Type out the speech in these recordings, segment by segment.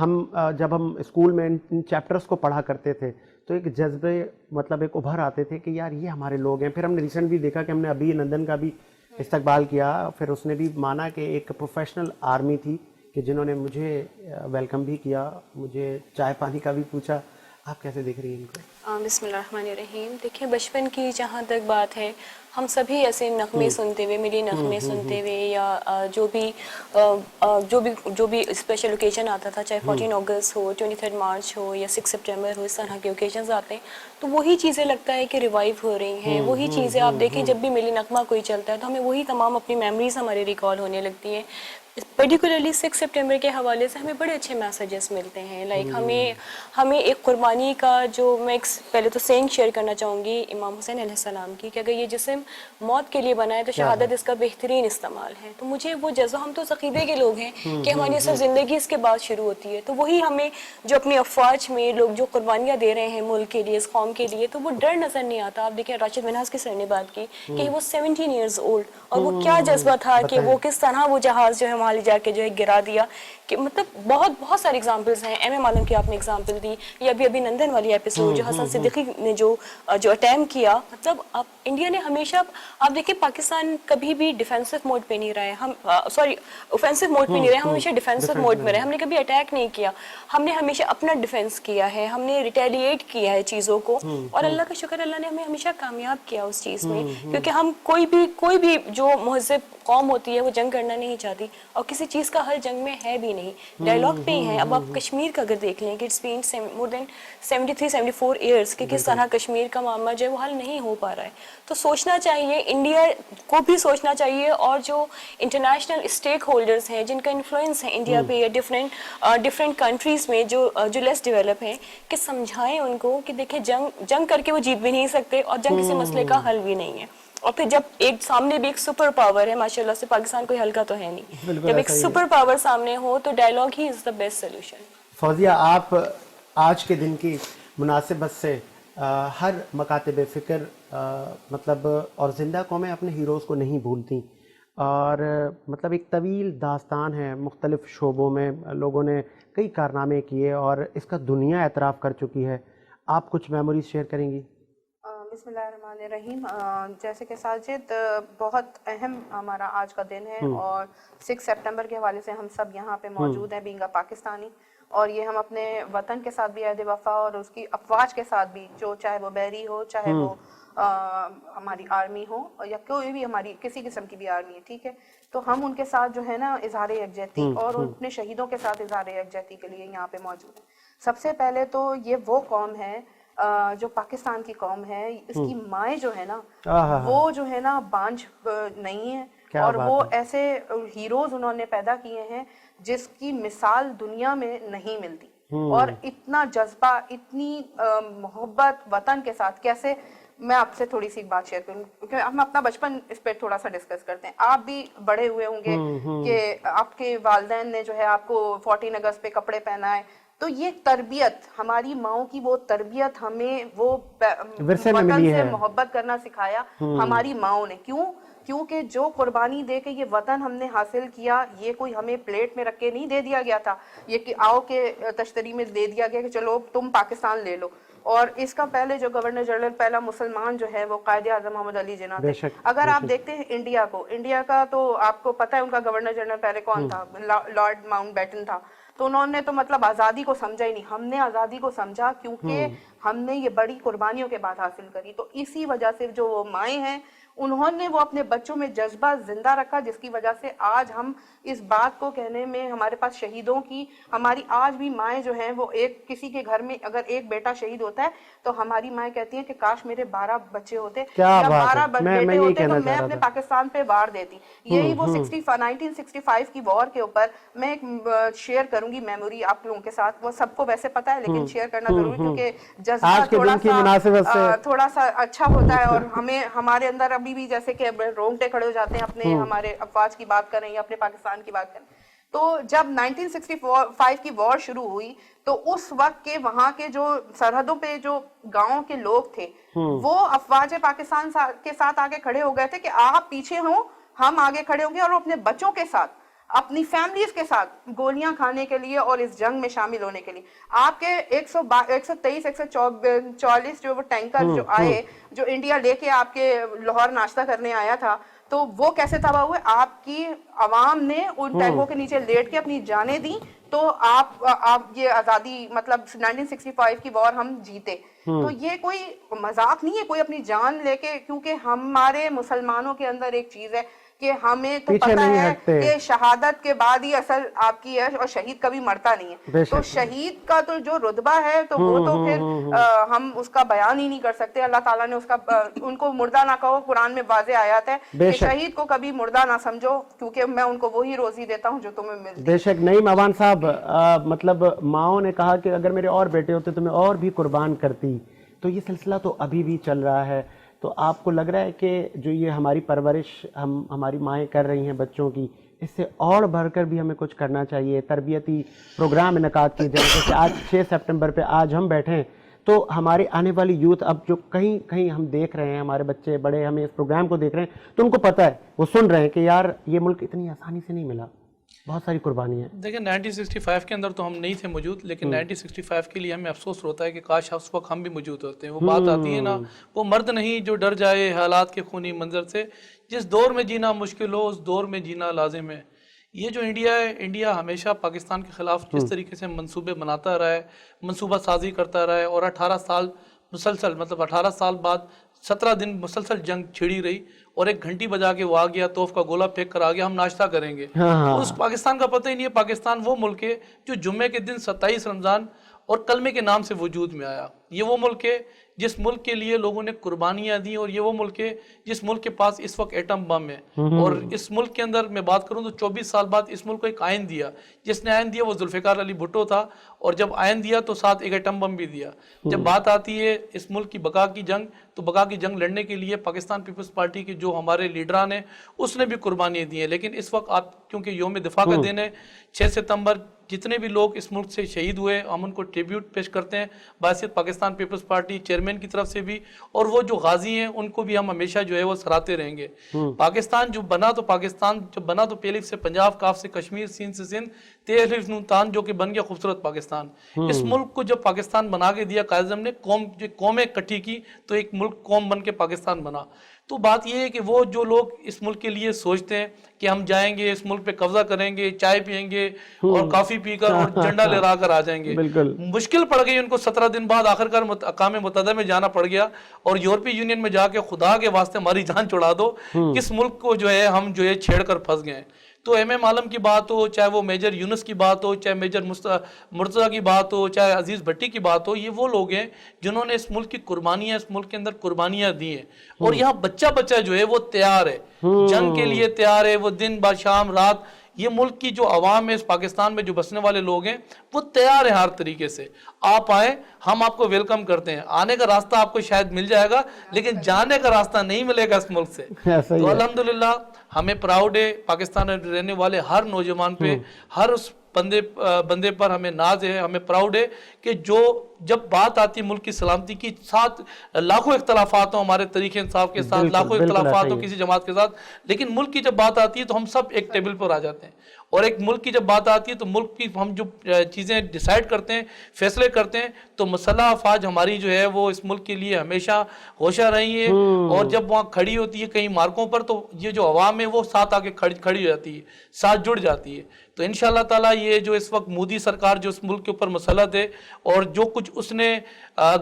ہم جب ہم اسکول میں ان چیپٹرز کو پڑھا کرتے تھے تو ایک جذبے مطلب ایک ابھر آتے تھے کہ یار یہ ہمارے لوگ ہیں. پھر ہم نے ریسنٹ بھی دیکھا کہ ہم نے ابھی نندن کا بھی استقبال کیا, پھر اس نے بھی مانا کہ ایک پروفیشنل آرمی تھی کہ جنہوں نے مجھے ویلکم بھی کیا, مجھے چائے پانی کا بھی پوچھا. آپ کیسے دیکھ رہی ہیں ان کو؟ بسم اللہ الرحمن الرحیم. دیکھیں بچپن کی جہاں تک بات ہے, ہم سبھی ایسے نغمے سنتے ہوئے, ملی نغمے سنتے ہوئے, یا جو بھی اسپیشل اوکیزن آتا تھا, چاہے 14 اگست ہو, 23 مارچ ہو, یا 6 سپٹمبر ہو, اس طرح کے اوکیزنز آتے ہیں تو وہی چیزیں لگتا ہے کہ ریوائیو ہو رہی ہیں. وہی چیزیں آپ دیکھیں جب بھی ملی نغمہ کوئی چلتا ہے تو ہمیں وہی تمام اپنی میموریز ہمارے ریکال ہونے لگتی ہیں. پرٹیکولرلی 6 سپٹمبر کے حوالے سے ہمیں بڑے اچھے میسیجز ملتے ہیں. لائک ہمیں ایک قربانی کا, جو میں پہلے تو سینگ شیئر کرنا چاہوں گی امام حسین علیہ السلام کی, کہ اگر یہ جسم موت کے لیے بنا ہے تو شہادت اس کا بہترین استعمال ہے. تو مجھے وہ جذبہ, ہم تو عقیدے کے لوگ ہیں کہ ہماری اصل زندگی اس کے بعد شروع ہوتی ہے, تو وہی ہمیں جو اپنی افواج میں لوگ جو قربانیاں دے رہے ہیں ملک کے لیے, اس قوم کے لیے, تو وہ ڈر نظر نہیں آتا. آپ دیکھیں راشد منہاس کی سر نے بات کی کہ وہ 17 ایئرز اولڈ, اور وہ کیا جذبہ تھا کہ وہ کس طرح وہ جہاز جو ہے وہاں لے جا کے جو ہے گرا دیا. کہ مطلب بہت سارے اگزامپلز ہیں. ایم اے عالم کی آپ نے اگزامپل دی, یا ابھی نندن والی ایپیسوڈ جو حسن صدیقی نے جو اٹیمپ کیا. مطلب اب انڈیا نے ہمیشہ, آپ دیکھیں پاکستان کبھی بھی ڈیفینسو موڈ پہ نہیں رہے, ہم اوفینسو موڈ پہ نہیں رہے, ہم ہمیشہ ڈیفینسو موڈ میں رہے. ہم نے کبھی اٹیک نہیں کیا, ہم نے ہمیشہ اپنا ڈیفینس کیا ہے, ہم نے ریٹیلیٹ کیا ہے چیزوں کو, اور اللہ کا شکر, اللہ نے ہمیں ہمیشہ کامیاب کیا اس چیز میں. کیونکہ ہم کوئی بھی جو مہذب قوم ہوتی ہے وہ جنگ کرنا نہیں چاہتی, اور کسی چیز کا حل جنگ میں ہے بھی نہیں, ڈائلاگ پہ ہی ہیں. اب آپ کشمیر کا اگر دیکھ لیں کہ it's been more then 73-74 years کہ کس طرح کشمیر کا معاملہ جو ہے وہ حل نہیں ہو پا رہا ہے. تو سوچنا چاہیے, انڈیا کو بھی سوچنا چاہیے, اور جو انٹرنیشنل اسٹیک ہولڈرز ہیں جن کا انفلوئنس ہے انڈیا پہ یا ڈفرینٹ کنٹریز میں جو لیس ڈیولپ ہیں, کہ سمجھائیں ان کو کہ دیکھیں جنگ کر کے وہ جیت بھی نہیں سکتے, اور جنگ کسی مسئلے کا حل بھی نہیں ہے. اور پھر جب ایک سامنے بھی ایک سپر پاور ہے, ماشاءاللہ سے پاکستان کوئی ہلکا تو ہے نہیں, جب ایک سپر پاور سامنے ہو تو ڈائلاگ ہی is the best solution. Fauzia, آپ آج کے دن کی مناسبت سے ہر مکاتب فکر مطلب اور زندہ قومیں اپنے ہیروز کو نہیں بھولتی, اور مطلب ایک طویل داستان ہے, مختلف شعبوں میں لوگوں نے کئی کارنامے کیے اور اس کا دنیا اعتراف کر چکی ہے. آپ کچھ میموریز شیئر کریں گی؟ بسم اللہ الرحمن الرحیم. جیسے کہ ساجد, بہت اہم ہمارا آج کا دن ہے, اور 6 سپٹمبر کے حوالے سے ہم سب یہاں پہ موجود ہیں بینگا پاکستانی, اور یہ ہم اپنے وطن کے ساتھ بھی عہد وفا اور اس کی افواج کے ساتھ بھی, جو چاہے وہ بحری ہو, چاہے وہ ہماری آرمی ہو, یا کوئی بھی ہماری کسی قسم کی بھی آرمی ہے, ٹھیک ہے, تو ہم ان کے ساتھ جو ہے نا اظہار یکجہتی اور اپنے شہیدوں کے ساتھ اظہار یکجہتی کے لیے یہاں پہ موجود ہیں. سب سے پہلے تو یہ وہ قوم ہے جو پاکستان کی قوم ہے, اس کی مائیں جو ہے نا وہ جو ہے نا بانجھ نہیں ہے, اور وہ ایسے ہیروز انہوں نے پیدا کیے ہیں جس کی مثال دنیا میں نہیں ملتی. اور اتنا جذبہ, اتنی محبت وطن کے ساتھ. کیسے, میں آپ سے تھوڑی سی بات شیئر کروں, کیونکہ ہم اپنا بچپن اس پہ تھوڑا سا ڈسکس کرتے ہیں. آپ بھی بڑے ہوئے ہوں گے کہ آپ کے والدین نے جو ہے آپ کو 14 اگست پہ کپڑے پہنائے, تو یہ تربیت, ہماری ماؤں کی وہ تربیت, ہمیں وہ وطن سے محبت کرنا سکھایا ہماری ماؤں نے. کیونکہ جو قربانی دے کے یہ وطن ہم نے حاصل کیا, یہ کوئی ہمیں پلیٹ میں رکھ کے نہیں دے دیا گیا تھا, یہ کہ آؤ کے تشتری میں دے دیا گیا کہ چلو تم پاکستان لے لو. اور اس کا پہلے جو گورنر جنرل پہلا مسلمان جو ہے وہ قائد اعظم محمد علی جناح تھے. اگر آپ دیکھتے ہیں انڈیا کو, انڈیا کا تو آپ کو پتہ ہے ان کا گورنر جنرل پہلے کون تھا, لارڈ ماؤنٹ بیٹن تھا. تو انہوں نے تو مطلب آزادی کو سمجھا ہی نہیں. ہم نے آزادی کو سمجھا کیونکہ ہم نے یہ بڑی قربانیوں کے بعد حاصل کری. تو اسی وجہ سے جو وہ مائیں ہیں, انہوں نے وہ اپنے بچوں میں جذبہ زندہ رکھا, جس کی وجہ سے آج ہم اس بات کو کہنے میں, ہمارے پاس شہیدوں کی, ہماری آج بھی مائیں جو ہیں وہ, ایک کسی کے گھر میں اگر ایک بیٹا شہید ہوتا ہے تو ہماری مائیں کہتی ہیں کہ کاش میرے 12 بچے ہوتے یا 12 بیٹے ہوتے تو میں اپنے پاکستان پہ وار دیتی. یہی وہ 1965 کی وار کے اوپر میں ایک شیئر کروں گی میموری آپ لوگوں کے ساتھ. وہ سب کو ویسے پتا ہے لیکن شیئر کرنا ضروری, کیونکہ جذبہ تھوڑا سا اچھا ہوتا ہے, اور ہمیں ہمارے اندر ابھی بھی جیسے کہ رونگٹے کھڑے ہو جاتے ہیں اپنے ہمارے افواج کی بات کریں یا اپنے پاکستان کی بات کریں. تو جب 1965 کی وار شروع ہوئی تو اس وقت کے وہاں کے جو سرحدوں پہ جو گاؤں کے لوگ تھے وہ افواج پاکستان کے ساتھ آگے کھڑے ہو گئے تھے کہ آپ پیچھے ہوں, ہم آگے کھڑے ہوں گے, اور اپنے بچوں کے ساتھ اپنی فیملیز کے ساتھ گولیاں کھانے کے لیے اور اس جنگ میں شامل ہونے کے لیے. آپ کے 123 144 جو وہ ٹینکر جو آئے, جو انڈیا لے کے آپ کے لاہور ناشتہ کرنے آیا تھا, تو وہ کیسے تباہ ہوئے؟ آپ کی عوام نے ان ٹینکوں کے نیچے لیٹ کے اپنی جانیں دیں, تو آپ یہ آزادی مطلب 1965 کی وار ہم جیتے. تو یہ کوئی مذاق نہیں ہے, کوئی اپنی جان لے کے, کیونکہ ہمارے مسلمانوں کے اندر ایک چیز ہے کہ ہمیں تو پتہ ہے کہ شہادت کے بعد ہی اصل آپ کی ہے, اور شہید کبھی مرتا نہیں ہے. تو شہید کا تو جو رتبہ ہے تو وہ تو پھر ہم اس کا بیان ہی نہیں کر سکتے. اللہ تعالیٰ نے ان کو مردہ نہ کہو, قرآن میں واضح آیات ہے کہ شہید کو کبھی مردہ نہ سمجھو, کیونکہ میں ان کو وہی روزی دیتا ہوں جو تمہیں ملتی. بے شک. نعیم اوان صاحب, مطلب ماؤں نے کہا کہ اگر میرے اور بیٹے ہوتے تو میں اور بھی قربان کرتی. تو یہ سلسلہ تو ابھی بھی چل رہا ہے. تو آپ کو لگ رہا ہے کہ جو یہ ہماری پرورش ہماری مائیں کر رہی ہیں بچوں کی, اس سے اور بڑھ کر بھی ہمیں کچھ کرنا چاہیے, تربیتی پروگرام انعقاد کیے جائیں, جیسے آج 6 سپٹمبر پہ آج ہم بیٹھے ہیں, تو ہمارے آنے والی یوتھ اب جو کہیں کہیں ہم دیکھ رہے ہیں, ہمارے بچے بڑے ہمیں اس پروگرام کو دیکھ رہے ہیں, تو ان کو پتہ ہے, وہ سن رہے ہیں کہ یار یہ ملک اتنی آسانی سے نہیں ملا, بہت ساری قربانی ہے. دیکھیں 1965 کے اندر تو ہم نہیں تھے موجود, لیکن 1965 کے لیے ہمیں افسوس ہوتا ہے کہ کاش اس وقت ہم بھی موجود ہوتے ہیں. وہ بات آتی ہے نا, وہ مرد نہیں جو ڈر جائے حالات کے خونی منظر سے, جس دور میں جینا مشکل ہو اس دور میں جینا لازم ہے. یہ جو انڈیا ہے, انڈیا ہمیشہ پاکستان کے خلاف جس طریقے سے منصوبے بناتا رہا ہے, منصوبہ سازی کرتا رہا ہے, اور 18 سال مسلسل, مطلب 18 سال بعد 17 دن مسلسل جنگ چھڑی رہی, اور ایک گھنٹی بجا کے وہ آ گیا, توف کا گولہ پھینک کر آ گیا, ہم ناشتہ کریں گے. اس پاکستان کا پتہ ہی نہیں ہے. پاکستان وہ ملک ہے جو جمعے کے دن 27 رمضان اور کلمے کے نام سے وجود میں آیا. یہ وہ ملک ہے جس ملک کے لیے لوگوں نے قربانیاں دی, اور یہ وہ ملک ہے جس ملک کے پاس اس وقت ایٹم بم ہے. اور اس ملک کے اندر میں بات کروں تو 24 سال بعد اس ملک کو ایک آئین دیا. جس نے آئین دیا وہ ذوالفقار علی بھٹو تھا, اور جب آئین دیا تو ساتھ ایک ایٹم بم بھی دیا. جب بات آتی ہے اس ملک کی بقا کی جنگ, تو بقا کی جنگ لڑنے کے لیے پاکستان پیپلز پارٹی کے جو ہمارے لیڈران ہیں اس نے بھی قربانیاں دی ہیں. لیکن اس وقت آپ کیونکہ یوم دفاع کا دن ہے, 6 ستمبر جتنے بھی لوگ اس ملک سے شہید ہوئے ہم ان کو ٹریبیوٹ پیش کرتے ہیں بحیثیت پاکستان پیپلز پارٹی چیئرمین کی طرف سے بھی, اور وہ جو غازی ہیں ان کو بھی ہم ہمیشہ جو ہے وہ سراہتے رہیں گے. پاکستان جو بنا تو پہ الف سے پنجاب, کاف سے کشمیر, سین سے سندھ, تے الف نون تان جو کہ بن گیا خوبصورت پاکستان. اس ملک کو جب پاکستان بنا کے دیا قائد اعظم نے, قومیں اکٹھی کی تو ایک ملک قوم بن کے پاکستان بنا. تو بات یہ ہے کہ وہ جو لوگ اس ملک کے لیے سوچتے ہیں کہ ہم جائیں گے اس ملک پہ قبضہ کریں گے, چائے پیئیں گے اور کافی پی کر اور جھنڈا لہرا کر آ جائیں گے, مشکل پڑ گئی ان کو. 17 دن بعد آخرکار اقوام متحدہ میں جانا پڑ گیا, اور یورپی یونین میں جا کے خدا کے واسطے ہماری جان چھڑا دو, کس ملک کو جو ہے ہم جو ہے چھیڑ کر پھنس گئے. تو ایم ایم عالم کی بات ہو, چاہے وہ میجر یونس کی بات ہو, چاہے میجر مرتضیٰ کی بات ہو, چاہے عزیز بھٹی کی بات ہو, یہ وہ لوگ ہیں جنہوں نے اس ملک کی قربانیاں, اس ملک کے اندر قربانیاں دی ہیں. اور یہاں بچہ جو ہے وہ تیار ہے, جنگ کے لیے تیار ہے. وہ دن بعد شام رات, یہ ملک کی جو عوام ہے اس پاکستان میں جو بسنے والے لوگ ہیں وہ تیار ہیں ہر طریقے سے. آپ آئیں, ہم آپ کو ویلکم کرتے ہیں. آنے کا راستہ آپ کو شاید مل جائے گا, لیکن جانے کا راستہ نہیں ملے گا اس ملک سے. تو الحمدللہ ہمیں پراؤڈ ہے پاکستان میں رہنے والے ہر نوجوان پہ, ہر اس بندے پر ہمیں ناز ہے, ہمیں پراؤڈ ہے کہ جو جب بات آتی ہے ملک کی سلامتی کی, ساتھ لاکھوں اختلافات ہوں ہمارے طریقے انصاف کے ساتھ, لاکھوں اختلافات ہوں کسی جماعت کے ساتھ, لیکن ملک کی جب بات آتی ہے تو ہم سب ایک ٹیبل پر آ جاتے ہیں. اور ایک ملک کی جب بات آتی ہے تو ملک کی ہم جو چیزیں ڈیسائیڈ کرتے ہیں, فیصلے کرتے ہیں, تو مسلح افواج ہماری جو ہے وہ اس ملک کے لیے ہمیشہ ہوشہ رہی ہے. اور جب وہاں کھڑی ہوتی ہے کئی مارکوں پر, تو یہ جو عوام ہے وہ ساتھ آ کے کھڑی ہو جاتی ہے, ساتھ جڑ جاتی ہے. تو انشاءاللہ تعالیٰ یہ جو اس وقت مودی سرکار جو اس ملک کے اوپر مسلط ہے, اور جو کچھ اس نے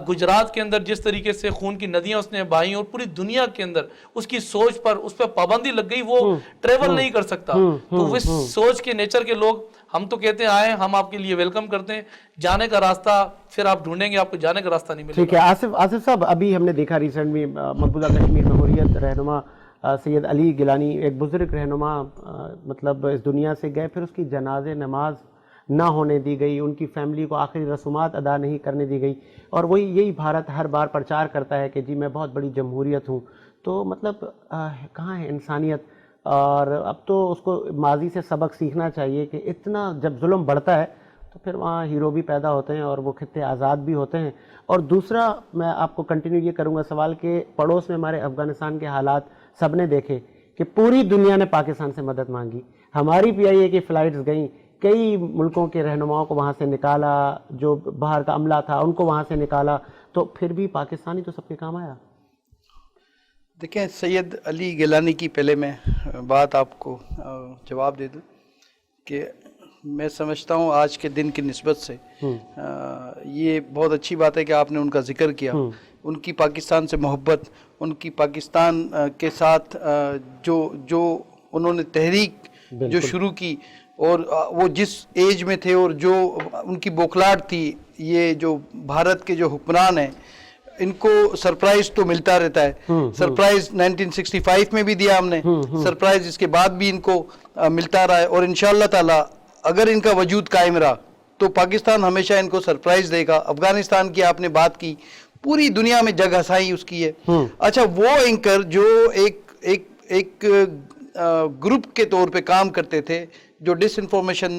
گجرات کے اندر جس طریقے سے خون کی ندیاں اس نے بہائیں, اور پوری دنیا کے اندر اس کی سوچ پر اس پہ پابندی لگ گئی, وہ ٹریول نہیں کر سکتا. تو اس سوچ کے نیچر کے لوگ, ہم تو کہتے ہیں آئیں, ہم آپ کے لیے ویلکم کرتے ہیں. جانے کا راستہ پھر آپ ڈھونڈیں گے, آپ کو جانے کا راستہ نہیں ملے گا. ٹھیک ہے. آصف صاحب, ابھی ہم نے دیکھا ریسنٹ میں مقبوضہ کشمیر میں حریت رہنما سید علی گیلانی, ایک بزرگ رہنما, مطلب اس دنیا سے گئے, پھر اس کی جنازے نماز نہ ہونے دی گئی, ان کی فیملی کو آخری رسومات ادا نہیں کرنے دی گئی. اور وہی یہی بھارت ہر بار پرچار کرتا ہے کہ جی میں بہت بڑی جمہوریت ہوں. تو مطلب کہاں ہے انسانیت؟ اور اب تو اس کو ماضی سے سبق سیکھنا چاہیے کہ اتنا جب ظلم بڑھتا ہے تو پھر وہاں ہیرو بھی پیدا ہوتے ہیں اور وہ خطے آزاد بھی ہوتے ہیں. اور دوسرا میں آپ کو کنٹینیو یہ کروں گا سوال کہ پڑوس میں ہمارے افغانستان کے حالات سب نے دیکھے کہ پوری دنیا نے پاکستان سے مدد مانگی. ہماری PIA کی فلائٹس گئیں, کئی ملکوں کے رہنماؤں کو وہاں سے نکالا, جو باہر کا عملہ تھا ان کو وہاں سے نکالا, تو پھر بھی پاکستانی تو سب کے کام آیا. دیکھیں سید علی گیلانی کی پہلے میں بات آپ کو جواب دے دوں کہ میں سمجھتا ہوں آج کے دن کی نسبت سے یہ بہت اچھی بات ہے کہ آپ نے ان کا ذکر کیا. ان کی پاکستان سے محبت, ان کی پاکستان کے ساتھ جو انہوں نے تحریک جو شروع کی, اور وہ جس ایج میں تھے اور جو ان کی بوکھلاہٹ تھی, یہ جو بھارت کے جو حکمران ہیں ان کو سرپرائز تو ملتا رہتا ہے. سرپرائز 1965 میں بھی دیا ہم نے, سرپرائز اس کے بعد بھی ان کو ملتا رہا ہے, اور انشاءاللہ تعالی اگر ان کا وجود قائم رہا تو پاکستان ہمیشہ ان کو سرپرائز دے گا. افغانستان کی آپ نے بات کی, پوری دنیا میں جگہ ہسائی اس کی ہے. اچھا, وہ اینکر جو ایک گروپ کے طور پہ کام کرتے تھے, جو ڈس انفارمیشن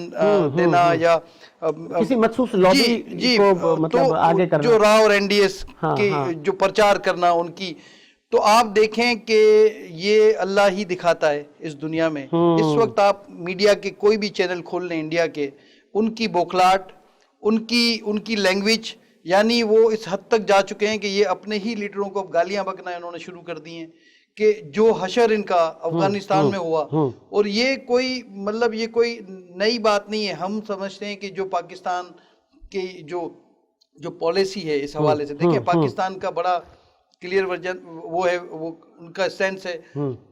دینا یا کسی مخصوص لابی کو مطلب آگے کرنا, جو راؤ اور NDS کے جو پرچار کرنا ان کی, تو آپ دیکھیں کہ یہ اللہ ہی دکھاتا ہے اس دنیا میں. اس وقت آپ میڈیا کے کوئی بھی چینل کھول لیں انڈیا کے, ان کی بوکھلاہٹ, ان کی لینگویج, یعنی وہ اس حد تک جا چکے ہیں کہ یہ اپنے ہی لیڈروں کو گالیاں بکنا انہوں نے شروع کر دی ہیں کہ جو حشر ان کا افغانستان میں ہوا. اور یہ کوئی مطلب یہ کوئی نئی بات نہیں ہے. ہم سمجھتے ہیں کہ جو پاکستان کی جو پالیسی ہے اس حوالے سے, دیکھیں پاکستان کا بڑا کلیئر ورژن وہ ہے, وہ ان کا سینس ہے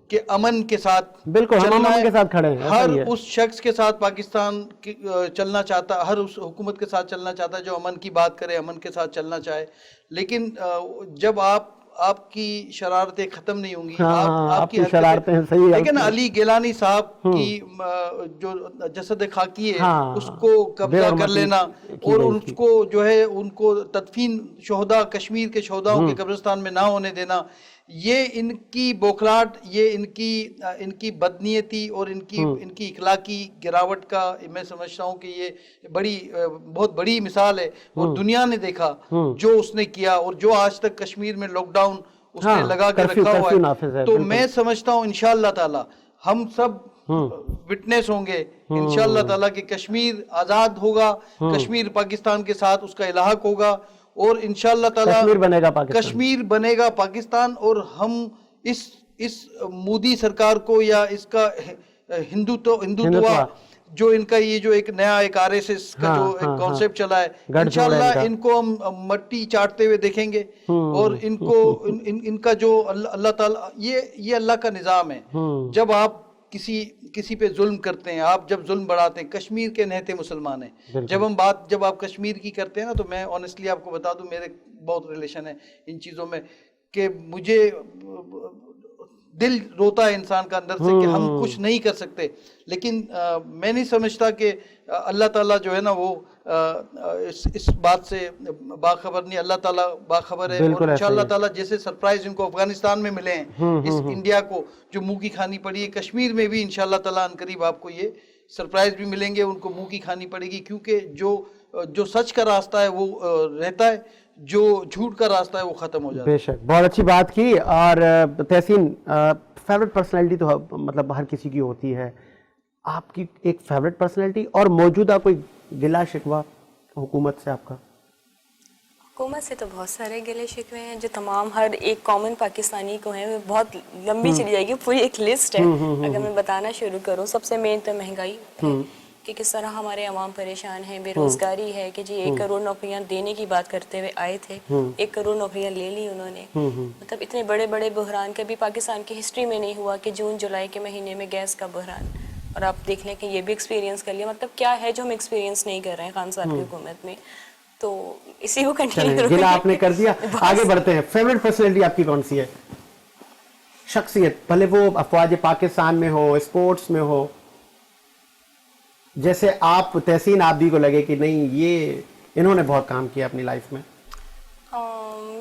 کہ امن کے ساتھ بالکل ہم امن کے ساتھ کھڑے ہیں. ہر اس شخص کے ساتھ پاکستان چلنا چاہتا, ہر اس حکومت کے ساتھ چلنا چاہتا ہے جو امن کی بات کرے, امن کے ساتھ چلنا چاہے. لیکن جب آپ کی شرارتیں ختم نہیں ہوں گی, آپ کی شرارتیں صحیح. لیکن علی گیلانی صاحب کی جو جسد خاکی ہے اس کو قبضہ کر لینا, اور اس کو جو ہے ان کو تدفین شہداء کشمیر کے شہداؤں کے قبرستان میں نہ ہونے دینا, یہ ان کی بوکھلاہٹ, یہ ان کی بدنیتی اور ان کی اخلاقی گراوٹ کا میں سمجھتا ہوں کہ یہ بہت بڑی مثال ہے. اور دنیا نے دیکھا جو اس نے کیا, اور جو آج تک کشمیر میں لاک ڈاؤن اس نے لگا کے رکھا ہوا ہے. تو میں سمجھتا ہوں انشاءاللہ تعالی ہم سب وٹنس ہوں گے انشاءاللہ تعالی کہ کشمیر آزاد ہوگا, کشمیر پاکستان کے ساتھ اس کا الحاق ہوگا, اور انشاءاللہ تعالی کشمیر بنے گا پاکستان. اور ہم اس مودی سرکار کو یا اس کا ہندوتوا جو ان کا یہ جو ایک نیا ایک RSS کا جو ایک کانسیپٹ چلا ہے, انشاءاللہ ان کو ہم مٹی چاٹتے ہوئے دیکھیں گے. اور ان کو ان کا جو اللہ تعالی یہ اللہ کا نظام ہے. جب آپ کسی پہ ظلم کرتے ہیں, آپ جب ظلم بڑھاتے ہیں, کشمیر کے نہتے مسلمان ہیں, جب آپ کشمیر کی کرتے ہیں نا, تو میں آنیسٹلی آپ کو بتا دوں میرے بہت ریلیشن ہے ان چیزوں میں, کہ مجھے دل روتا ہے انسان کا اندر سے کہ ہم کچھ نہیں کر سکتے. لیکن میں نہیں سمجھتا کہ اللہ تعالیٰ جو ہے نا وہ اس بات سے باخبر نہیں, اللہ تعالیٰ باخبر ہے. اور انشاءاللہ تعالیٰ جیسے سرپرائز ان کو افغانستان میں ملے ہیں, اس انڈیا کو جو منہ کی کھانی پڑی ہے, کشمیر میں بھی انشاءاللہ تعالیٰ عنقریب آپ کو یہ سرپرائز بھی ملیں گے, ان کو منہ کی کھانی پڑے گی. کیونکہ جو سچ کا راستہ ہے وہ رہتا ہے, جو جھوٹ کا راستہ ہے وہ ختم ہو جاتا ہے. بے شک, بہت اچھی بات کی. اور تحسین, فیوریٹ پرسنالٹی تو مطلب ہر کسی کی ہوتی ہے, آپ کی ایک فیوریٹ پرسنالٹی اور موجودہ کوئی گلہ شکوہ حکومت سے آپ کا؟ حکومت سے تو بہت سارے گلے شکوے ہیں جو تمام ہر ایک کامن پاکستانی کو ہیں, وہ بہت لمبی چلی جائے گی, پوری ایک لسٹ ہے. اگر میں بتانا شروع کروں, سب سے مین تو مہنگائی ہے کہ کس طرح ہمارے عوام پریشان ہیں, بے روزگاری ہے کہ جی 1 کروڑ نوکریاں دینے کی بات کرتے ہوئے آئے تھے, 1 کروڑ نوکریاں لے لی انہوں نے. مطلب اتنے بڑے بڑے بحران کبھی پاکستان کی ہسٹری میں نہیں ہوا کہ جون جولائی کے مہینے میں گیس کا بحران, اور آپ دیکھ لیں کہ یہ بھی ایکسپیرینس کر لیا. مطلب کیا ہے جو ہم ایکسپیرینس نہیں کر رہے ہیں خان صاحب کی حکومت میں, تو اسی کو کنٹینیو گلا آپ نے کر دیا. آگے بڑھتے ہیں. فیوریٹ پرسنالٹی آپ کی کون سی ہے؟ شخصیت, بھلے وہ افواج پاکستان میں ہو, اسپورٹس میں ہو, جیسے آپ تحسین آبدی کو لگے کہ نہیں یہ انہوں نے بہت کام کیا اپنی لائف میں.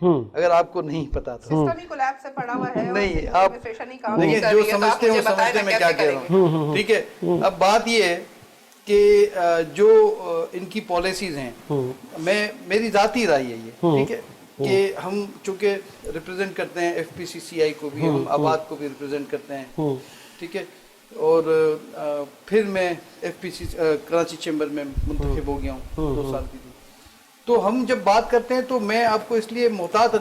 اگر آپ کو نہیں پتا تو سسٹم ہی کولیپس سے پڑا ہوا ہے نہیں آپ دیکھیں جو سمجھتے ہیں وہ سمجھتے ہیں میں کیا کہہ رہا ہوں ٹھیک ہے. اب بات یہ ہے کہ جو ان کی پالیسیز ہیں میری ذاتی رائے ہے یہ ٹھیک ہے کہ ہم چونکہ ریپرزینٹ کرتے ہیں ایف پی سی سی آئی کو بھی, ہم آباد کو بھی ریپرزینٹ کرتے ہیں ٹھیک ہے, اور پھر میں ایف پی سی کراچی چیمبر میں منتخب ہو گیا ہوں 2 سال کی تھی. تو ہم جب بات کرتے ہیں تو میں آپ کو اس لیے محتاط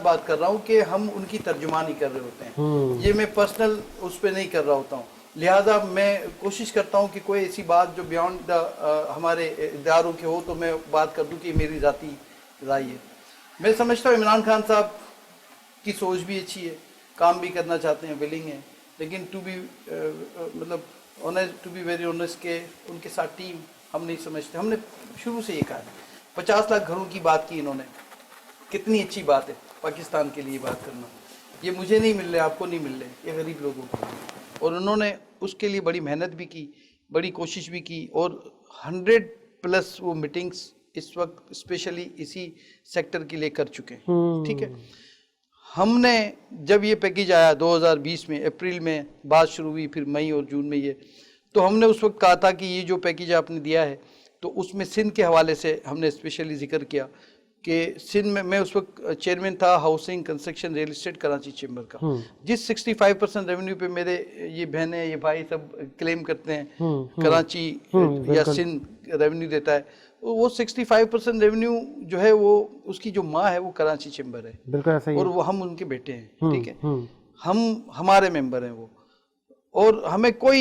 بات کر رہا ہوں کہ ہم ان کی ترجمانی کر رہے ہوتے ہیں, یہ میں پرسنل اس پہ نہیں کر رہا ہوتا ہوں. لہٰذا میں کوشش کرتا ہوں کہ کوئی ایسی بات جو بیانڈ ہمارے اداروں کے ہو تو میں بات کر دوں کہ میری ذاتی رائے ہے. میں سمجھتا ہوں عمران خان صاحب کی سوچ بھی اچھی ہے, کام بھی کرنا چاہتے ہیں, ولنگ ہیں, لیکن ٹو بی ویری آنیسٹ کہ ان کے ساتھ ٹیم ہم نہیں سمجھتے. ہم نے شروع سے یہ کہا ہے 50 لاکھ گھروں کی بات کی انہوں نے, کتنی اچھی بات ہے پاکستان کے لیے بات کرنا. یہ مجھے نہیں مل رہے, آپ کو نہیں مل رہے, یہ غریب لوگوں کو, اور انہوں نے اس کے لیے بڑی محنت بھی کی, بڑی کوشش بھی کی, اور 100+ وہ میٹنگز اس وقت اسپیشلی اسی سیکٹر کے لیے کر چکے ہیں ٹھیک ہے. ہم نے جب یہ پیکیج آیا 2020 میں اپریل میں بات شروع ہوئی, پھر مئی اور جون میں یہ, تو ہم نے اس وقت کہا تھا کہ یہ جو پیکیج آپ نے دیا ہے تو اس میں سندھ کے حوالے سے ہم نے اسپیشلی ذکر کیا کہ سندھ میں اس وقت چیئرمین تھا housing construction real estate Karachi chamber کا, جس 65% ریونیو پہ میرے یہ بہنیں یہ بھائی سب کلیم کرتے ہیں کراچی یا سندھ ریونیو دیتا ہے, وہ 65% ریونیو جو ہے وہ اس کی جو ماں ہے وہ کراچی چیمبر ہے, بالکل ایسا ہی, اور وہ ہم ان کے بیٹے ہیں ٹھیک ہے, ہمارے ممبر ہیں وہ, اور ہمیں کوئی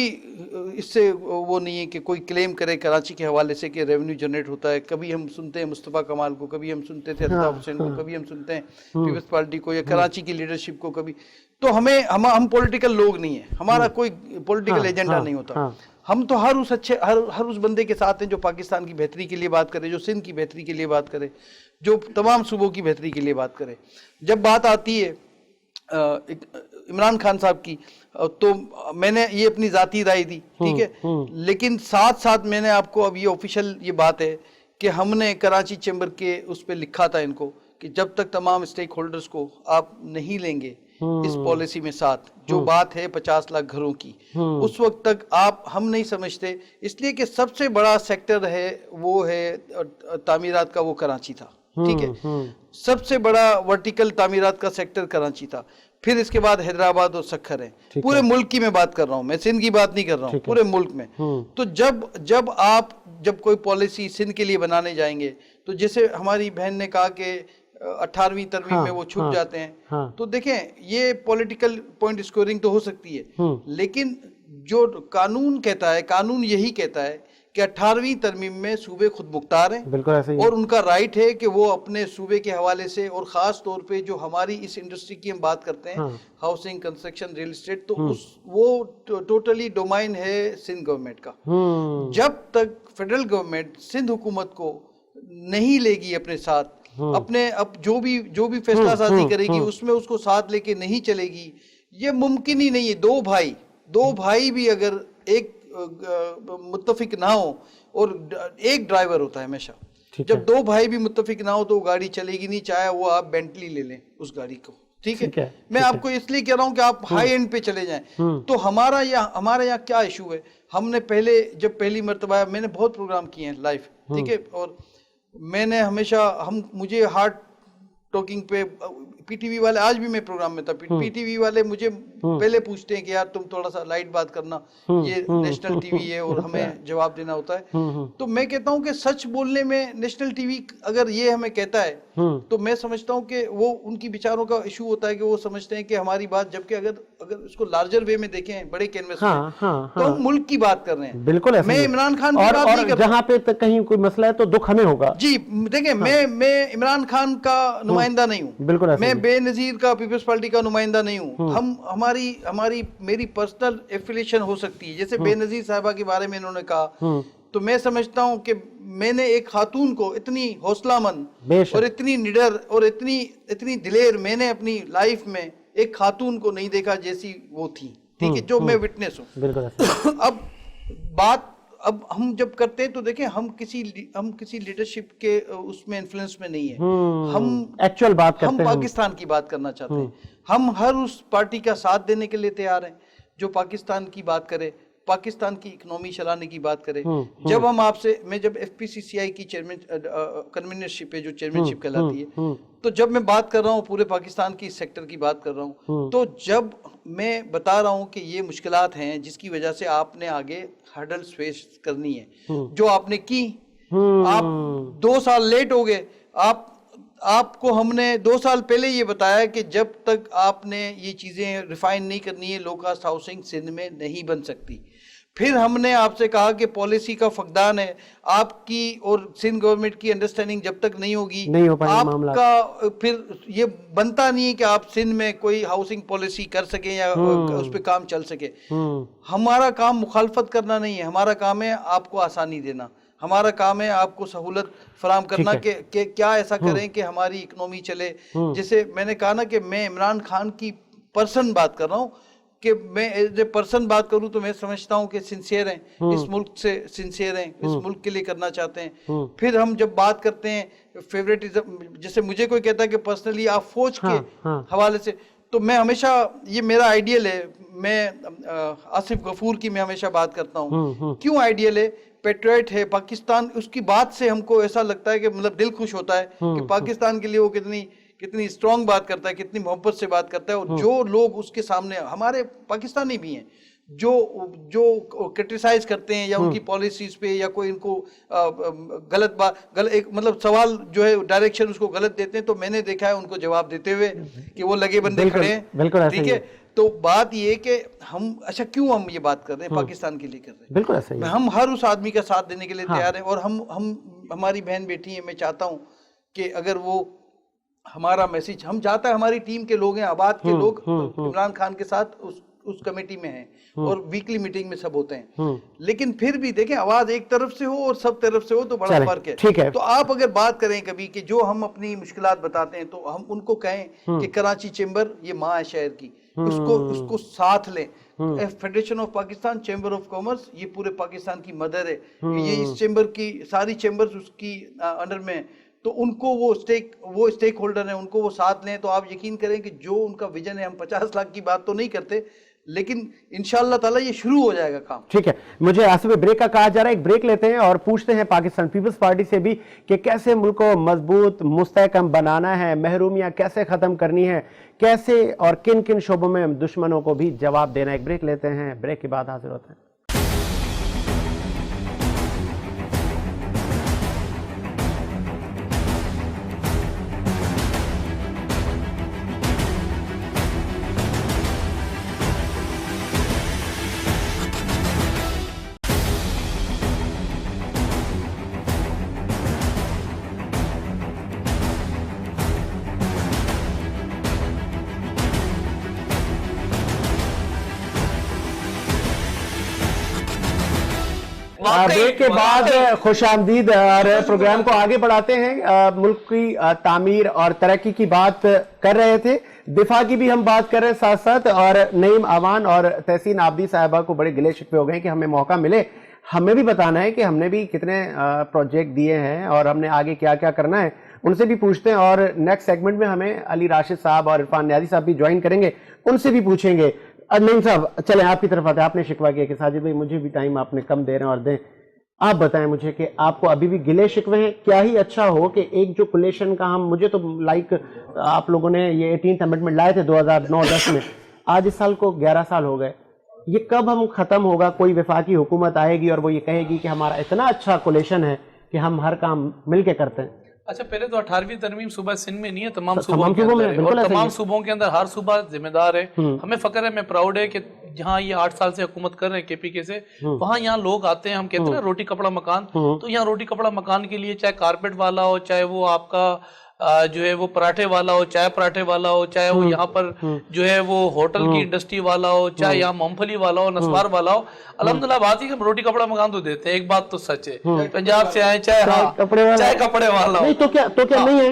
اس سے وہ نہیں ہے کہ کوئی کلیم کرے کراچی کے حوالے سے کہ ریونیو جنریٹ ہوتا ہے. کبھی ہم سنتے ہیں مصطفیٰ کمال کو, کبھی ہم سنتے تھے الطاف حسین کو, کبھی ہم سنتے ہیں پیپلز پارٹی کو یا کراچی کی لیڈرشپ کو کبھی. تو ہم پولیٹیکل لوگ نہیں ہیں, ہمارا کوئی پولیٹیکل ایجنڈا نہیں ہوتا. ہم تو ہر اس بندے کے ساتھ ہیں جو پاکستان کی بہتری کے لیے بات کرے, جو سندھ کی بہتری کے لیے بات کرے, جو تمام صوبوں کی بہتری کے لیے بات کرے. جب بات آتی ہے عمران خان صاحب کی تو میں نے یہ اپنی ذاتی رائے دی ٹھیک ہے, لیکن ساتھ ساتھ میں نے آپ کو اب یہ آفیشیل یہ بات ہے کہ ہم نے کراچی چیمبر کے اس پہ لکھا تھا ان کو کہ جب تک تمام اسٹیک ہولڈرز کو آپ نہیں لیں گے اس پالیسی میں ساتھ, جو بات ہے 50 لاکھ گھروں کی, اس وقت تک ہم نہیں سمجھتے, اس لیے کہ سب سے بڑا سیکٹر ہے وہ ہے تعمیرات کا, وہ کراچی تھا ٹھیک ہے, سب سے بڑا ورٹیکل تعمیرات کا سیکٹر کراچی تھا. پھر اس کے بعد حیدرآباد اور سکھر ہیں. پورے ملک کی میں بات کر رہا ہوں, میں سندھ کی بات نہیں کر رہا ہوں, پورے ملک میں. تو جب کوئی پالیسی سندھ کے لیے بنانے جائیں گے تو جیسے ہماری بہن نے کہا کہ 18ویں ترمیم میں وہ چھپ جاتے ہیں, تو دیکھیں یہ پولیٹیکل پوائنٹ اسکورنگ تو ہو سکتی ہے, لیکن جو قانون کہتا ہے, قانون یہی کہتا ہے کہ 18ویں ترمیم میں صوبے خود مختار ہیں, اور ان کا رائٹ ہے کہ وہ اپنے صوبے کے حوالے سے, اور خاص طور پہ جو ہماری اس انڈسٹری کی ہم بات کرتے ہیں ہاؤسنگ کنسٹرکشن ریل اسٹیٹ, تو وہ ٹوٹلی ڈومائن ہے سندھ گورنمنٹ کا. جب تک فیڈرل گورنمنٹ سندھ حکومت کو نہیں لے گی اپنے ساتھ, اپنے اب جو بھی فیصلہ سازی کرے گی اس میں اس کو ساتھ لے کے نہیں چلے گی, یہ ممکن ہی نہیں ہے. دو بھائی بھی اگر ایک متفق نہ ہو, اور ایک ڈرائیور ہوتا ہے ہمیشہ, جب 2 بھائی بھی متفق نہ ہو تو وہ گاڑی چلے گی نہیں, چاہے وہ آپ بینٹلی لے لیں اس گاڑی کو ٹھیک ہے. میں آپ کو اس لیے کہہ رہا ہوں کہ آپ ہائی اینڈ پہ چلے جائیں. تو ہمارے یہاں کیا ایشو ہے, ہم نے پہلی مرتبہ میں نے بہت پروگرام کیے ہیں لائف ٹھیک ہے, اور میں نے ہمیشہ مجھے ہارٹ ٹاکنگ پہ پی ٹی وی والے, آج بھی میں پروگرام میں تھا, پی ٹی وی والے مجھے پہلے پوچھتے ہیں کہ یار تم تھوڑا سا لائٹ بات کرنا, یہ نیشنل ٹی وی ہے اور ہمیں جواب دینا ہوتا ہے. تو میں کہتا ہوں کہ سچ بولنے میں نیشنل ٹی وی اگر یہ ہمیں کہتا ہے تو میں سمجھتا ہوں کہ وہ ان کی بیچاروں کا ایشو ہوتا ہے کہ وہ سمجھتے ہیں کہ ہماری بات, جبکہ اگر اس کو لارجر وے میں دیکھیں بڑے کینوس میں, تو ہم ملک کی بات کر رہے ہیں. بالکل, میں عمران خان کی بات نہیں کر رہا, جہاں پہ کہیں کوئی مسئلہ ہے تو دکھ ہمیں ہوگا. جی دیکھیں میں عمران خان کا نمائندہ نہیں ہوں, بالکل, میں بے نظیر کا پیپلز پارٹی کا نمائندہ نہیں ہوں. میری پرسنل ایفیلیشن ہو سکتی ہے, جیسے بے نظیر صاحبہ کے بارے میں انہوں نے کہا, تو میں سمجھتا ہوں کہ میں نے ایک خاتون کو اتنی حوصلہ مند اور اتنی نڈر اور اتنی دلیر میں نے اپنی لائف میں ایک خاتون کو نہیں دیکھا جیسی وہ تھی ٹھیک ہے, جو میں وٹنس ہوں. اب بات اب ہم جب کرتے ہیں تو دیکھیں ہم کسی لیڈرشپ کے اس میں انفلوئنس میں نہیں ہے، ہم ایکچوئل بات کرتے ہم ہیں، پاکستان کی بات کرنا چاہتے ہیں، ہم ہر اس پارٹی کا ساتھ دینے کے لیے تیار ہیں جو پاکستان کی بات کرے، پاکستان کی اکنامی چلانے کی بات کرے. جب ہم آپ سے، میں جب ایف پی سی سی آئی کی چیئرمین کنوینرشپ ہے جو چیئرمین شپ کہلاتی ہے، تو جب میں بات کر رہا ہوں پورے پاکستان کی سیکٹر کی بات کر رہا ہوں، تو جب میں بتا رہا ہوں کہ یہ مشکلات ہیں جس کی وجہ سے آپ نے آگے ہرڈلز فیس کرنی ہے جو آپ نے کی، آپ 2 سال لیٹ ہو گئے. آپ کو ہم نے 2 سال پہلے یہ بتایا کہ جب تک آپ نے یہ چیزیں ریفائن نہیں کرنی ہے لو کاسٹ ہاؤسنگ سندھ میں نہیں بن سکتی. پھر ہم نے آپ سے کہا کہ پالیسی کا فقدان ہے آپ کی اور سندھ گورنمنٹ کی انڈرسٹینڈنگ جب تک نہیں ہوگی آپ کا پھر یہ بنتا نہیں ہے کہ آپ سندھ میں کوئی ہاؤسنگ پالیسی کر سکیں یا اس پہ کام چل سکے. ہمارا کام مخالفت کرنا نہیں ہے، ہمارا کام ہے آپ کو آسانی دینا، ہمارا کام ہے آپ کو سہولت فراہم کرنا کہ کیا ایسا کریں کہ ہماری اکنامی چلے. جیسے میں نے کہا نا کہ میں عمران خان کی پرسن بات کر رہا ہوں، کہ میں ایز اے پرسن بات کروں تو میں سمجھتا ہوں کہ سنسیئر ہیں، اس ملک سے سنسیئر ہیں، اس ملک کے لیے کرنا چاہتے ہیں. پھر ہم جب بات کرتے ہیں فیوریٹزم، جیسے مجھے کوئی کہتا ہے کہ پرسنلی آپ فوج کے حوالے سے، تو میں ہمیشہ، یہ میرا آئیڈیل ہے، میں آصف غفور کی میں ہمیشہ بات کرتا ہوں. کیوں آئیڈیل ہے؟ پیٹریٹ ہے پاکستان، اس کی بات سے ہم کو ایسا لگتا ہے کہ مطلب دل خوش ہوتا ہے کہ پاکستان کے لیے وہ کتنی اسٹرانگ بات کرتا ہے، کتنی محبت سے بات کرتا ہے. اور جو لوگ اس کے سامنے ہمارے پاکستانی بھی ہیں جو کرٹیسائز کرتے ہیں یا ان کی پالیسیز پہ یا کوئی ان کو غلط ایک مطلب سوال جو ہے ڈائریکشن اس کو غلط دیتے ہیں، تو میں نے دیکھا ہے ان کو جواب دیتے ہوئے کہ وہ لگے بندے کھڑے ہیں. ٹھیک ہے، تو بات یہ کہ ہم اچھا کیوں ہم یہ بات کر رہے ہیں، پاکستان کے لیے کر رہے ہیں. بالکل ایسا ہی ہے. ہم ہر اس آدمی کا ساتھ دینے کے لیے تیار ہیں، اور ہماری بہن بیٹی ہیں. میں چاہتا ہوں کہ اگر وہ ہمارا میسج، ہم چاہتا ہے ہماری ٹیم کے لوگ ہیں، آباد کے لوگ عمران خان کے ساتھ اس کمیٹی میں ہیں اور ویکلی میٹنگ میں سب ہوتے ہیں. لیکن پھر بھی دیکھیں آواز ایک طرف سے ہو اور سب طرف سے ہو تو بڑا فرق ہے. تو آپ اگر بات کریں کبھی کہ جو ہم اپنی مشکلات بتاتے ہیں تو ہم ان کو کہیں کہ کراچی چیمبر یہ ماں ہے شہر کی، اس کو ساتھ لیں. Federation of Pakistan chamber of commerce یہ پورے پاکستان کی مدر ہے، یہ اس چیمبر کی ساری چیمبرز اس کی انڈر میں ہیں. تو ان کو وہ اسٹیک ہولڈر ہیں، ان کو وہ ساتھ لیں. تو آپ یقین کریں کہ جو ان کا ویژن ہے، ہم 50 لاکھ کی بات تو نہیں کرتے لیکن انشاءاللہ تعالی یہ شروع ہو جائے گا کام. ٹھیک ہے، مجھے آصف بریک کا کہا جا رہا ہے، ایک بریک لیتے ہیں اور پوچھتے ہیں پاکستان پیپلز پارٹی سے بھی کہ کیسے ملک کو مضبوط مستحکم بنانا ہے، محرومیاں کیسے ختم کرنی ہے، کیسے اور کن کن شعبوں میں دشمنوں کو بھی جواب دینا ہے. ایک بریک لیتے ہیں، بریک کے بعد حاضر ہوتے ہیں. بریک کے بعد خوش آمدید، اور پروگرام کو آگے بڑھاتے ہیں. ملک کی تعمیر اور ترقی کی بات کر رہے تھے، دفاع کی بھی ہم بات کر رہے ہیں ساتھ ساتھ. اور نعیم امان اور تحسین عابدی صاحبہ کو بڑے گلے شکوے ہو گئے کہ ہمیں موقع ملے، ہمیں بھی بتانا ہے کہ ہم نے بھی کتنے پروجیکٹ دیے ہیں اور ہم نے آگے کیا کیا کرنا ہے. ان سے بھی پوچھتے ہیں، اور نیکسٹ سیگمنٹ میں ہمیں علی راشد صاحب اور عرفان نیازی صاحب بھی جوائن کریں گے، ان سے بھی پوچھیں گے. نعیم صاحب چلیں آپ کی طرف آتے ہیں. آپ نے شکوہ کیا کہ ساجد بھائی مجھے بھی ٹائم آپ نے کم دے رہے ہیں اور دیں. آپ بتائیں مجھے کہ آپ کو ابھی بھی گلے شکوے ہیں؟ کیا ہی اچھا ہو کہ ایک جو کولیشن کا مجھے تو لائک آپ لوگوں نے یہ 18th امنڈمنٹ لائے تھے 2009-10 میں، آج اس سال کو 11 سال ہو گئے. یہ کب ہم ختم ہوگا؟ کوئی وفاقی حکومت آئے گی اور وہ یہ کہے گی کہ ہمارا اتنا اچھا کولیشن ہے کہ ہم ہر کام مل کے کرتے ہیں. اچھا پہلے تو 18ویں ترمیم صوبہ سندھ میں نہیں ہے، تمام صوبوں کے اندر ہے، اور تمام صوبوں کے اندر ہر صوبہ ذمہ دار ہے. ہمیں فخر ہے، میں پراؤڈ ہے کہ جہاں یہ 8 سال سے حکومت کر رہے ہیں کے پی کے سے، وہاں یہاں لوگ آتے ہیں، ہم کہتے ہیں نا روٹی کپڑا مکان، تو یہاں روٹی کپڑا مکان کے لیے چاہے کارپیٹ والا ہو، چاہے وہ آپ کا جو ہے وہ پراٹھے والا ہو، چائے پراٹھے والا ہو، چاہے وہ یہاں پر جو ہے وہ ہوٹل کی انڈسٹری والا ہو، چاہے یہاں مونگ پھلی والا ہو، نسوار والا ہو، الحمدللہ بات ہی کہ روٹی کپڑا مکان تو دیتے ہیں. ایک بات تو سچ ہے، پنجاب سے آئے چاہے کپڑے والا ہو. نہیں تو کیا نہیں ہے؟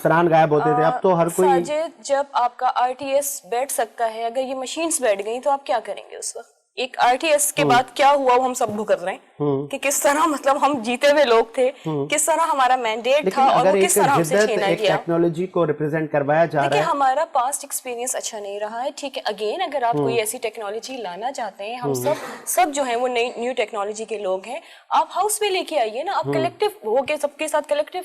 افسران غائب ہوتے تھے, اب تو ہر کوئی. ساجد, جب آپ کا RTS بیٹھ سکتا ہے, اگر یہ مشینز بیٹھ گئی تو آپ کیا کریں گے اس وقت؟ ایک RTS کے بعد کیا ہوا وہ ہم سب بھگت رہے ہیں کہ کس طرح مطلب ہم جیتے ہوئے لوگ تھے, کس طرح ہمارا مینڈیٹ تھا اور وہ کس طرح ہم سے چھینا گیا. ٹیکنالوجی کو ریپرزینٹ کروایا جا رہا دیکھیں ہے. ہمارا پاسٹ ایکسپیرینس اچھا نہیں رہا ہے, ٹھیک ہے. اگین اگر آپ کوئی ایسی ٹیکنالوجی لانا چاہتے ہیں, ہم سب جو ہیں وہ نیو ٹیکنالوجی کے لوگ ہیں, آپ ہاؤس میں لے کے آئیے نا, آپ کلیکٹو ہو کے سب کے ساتھ کلیکٹو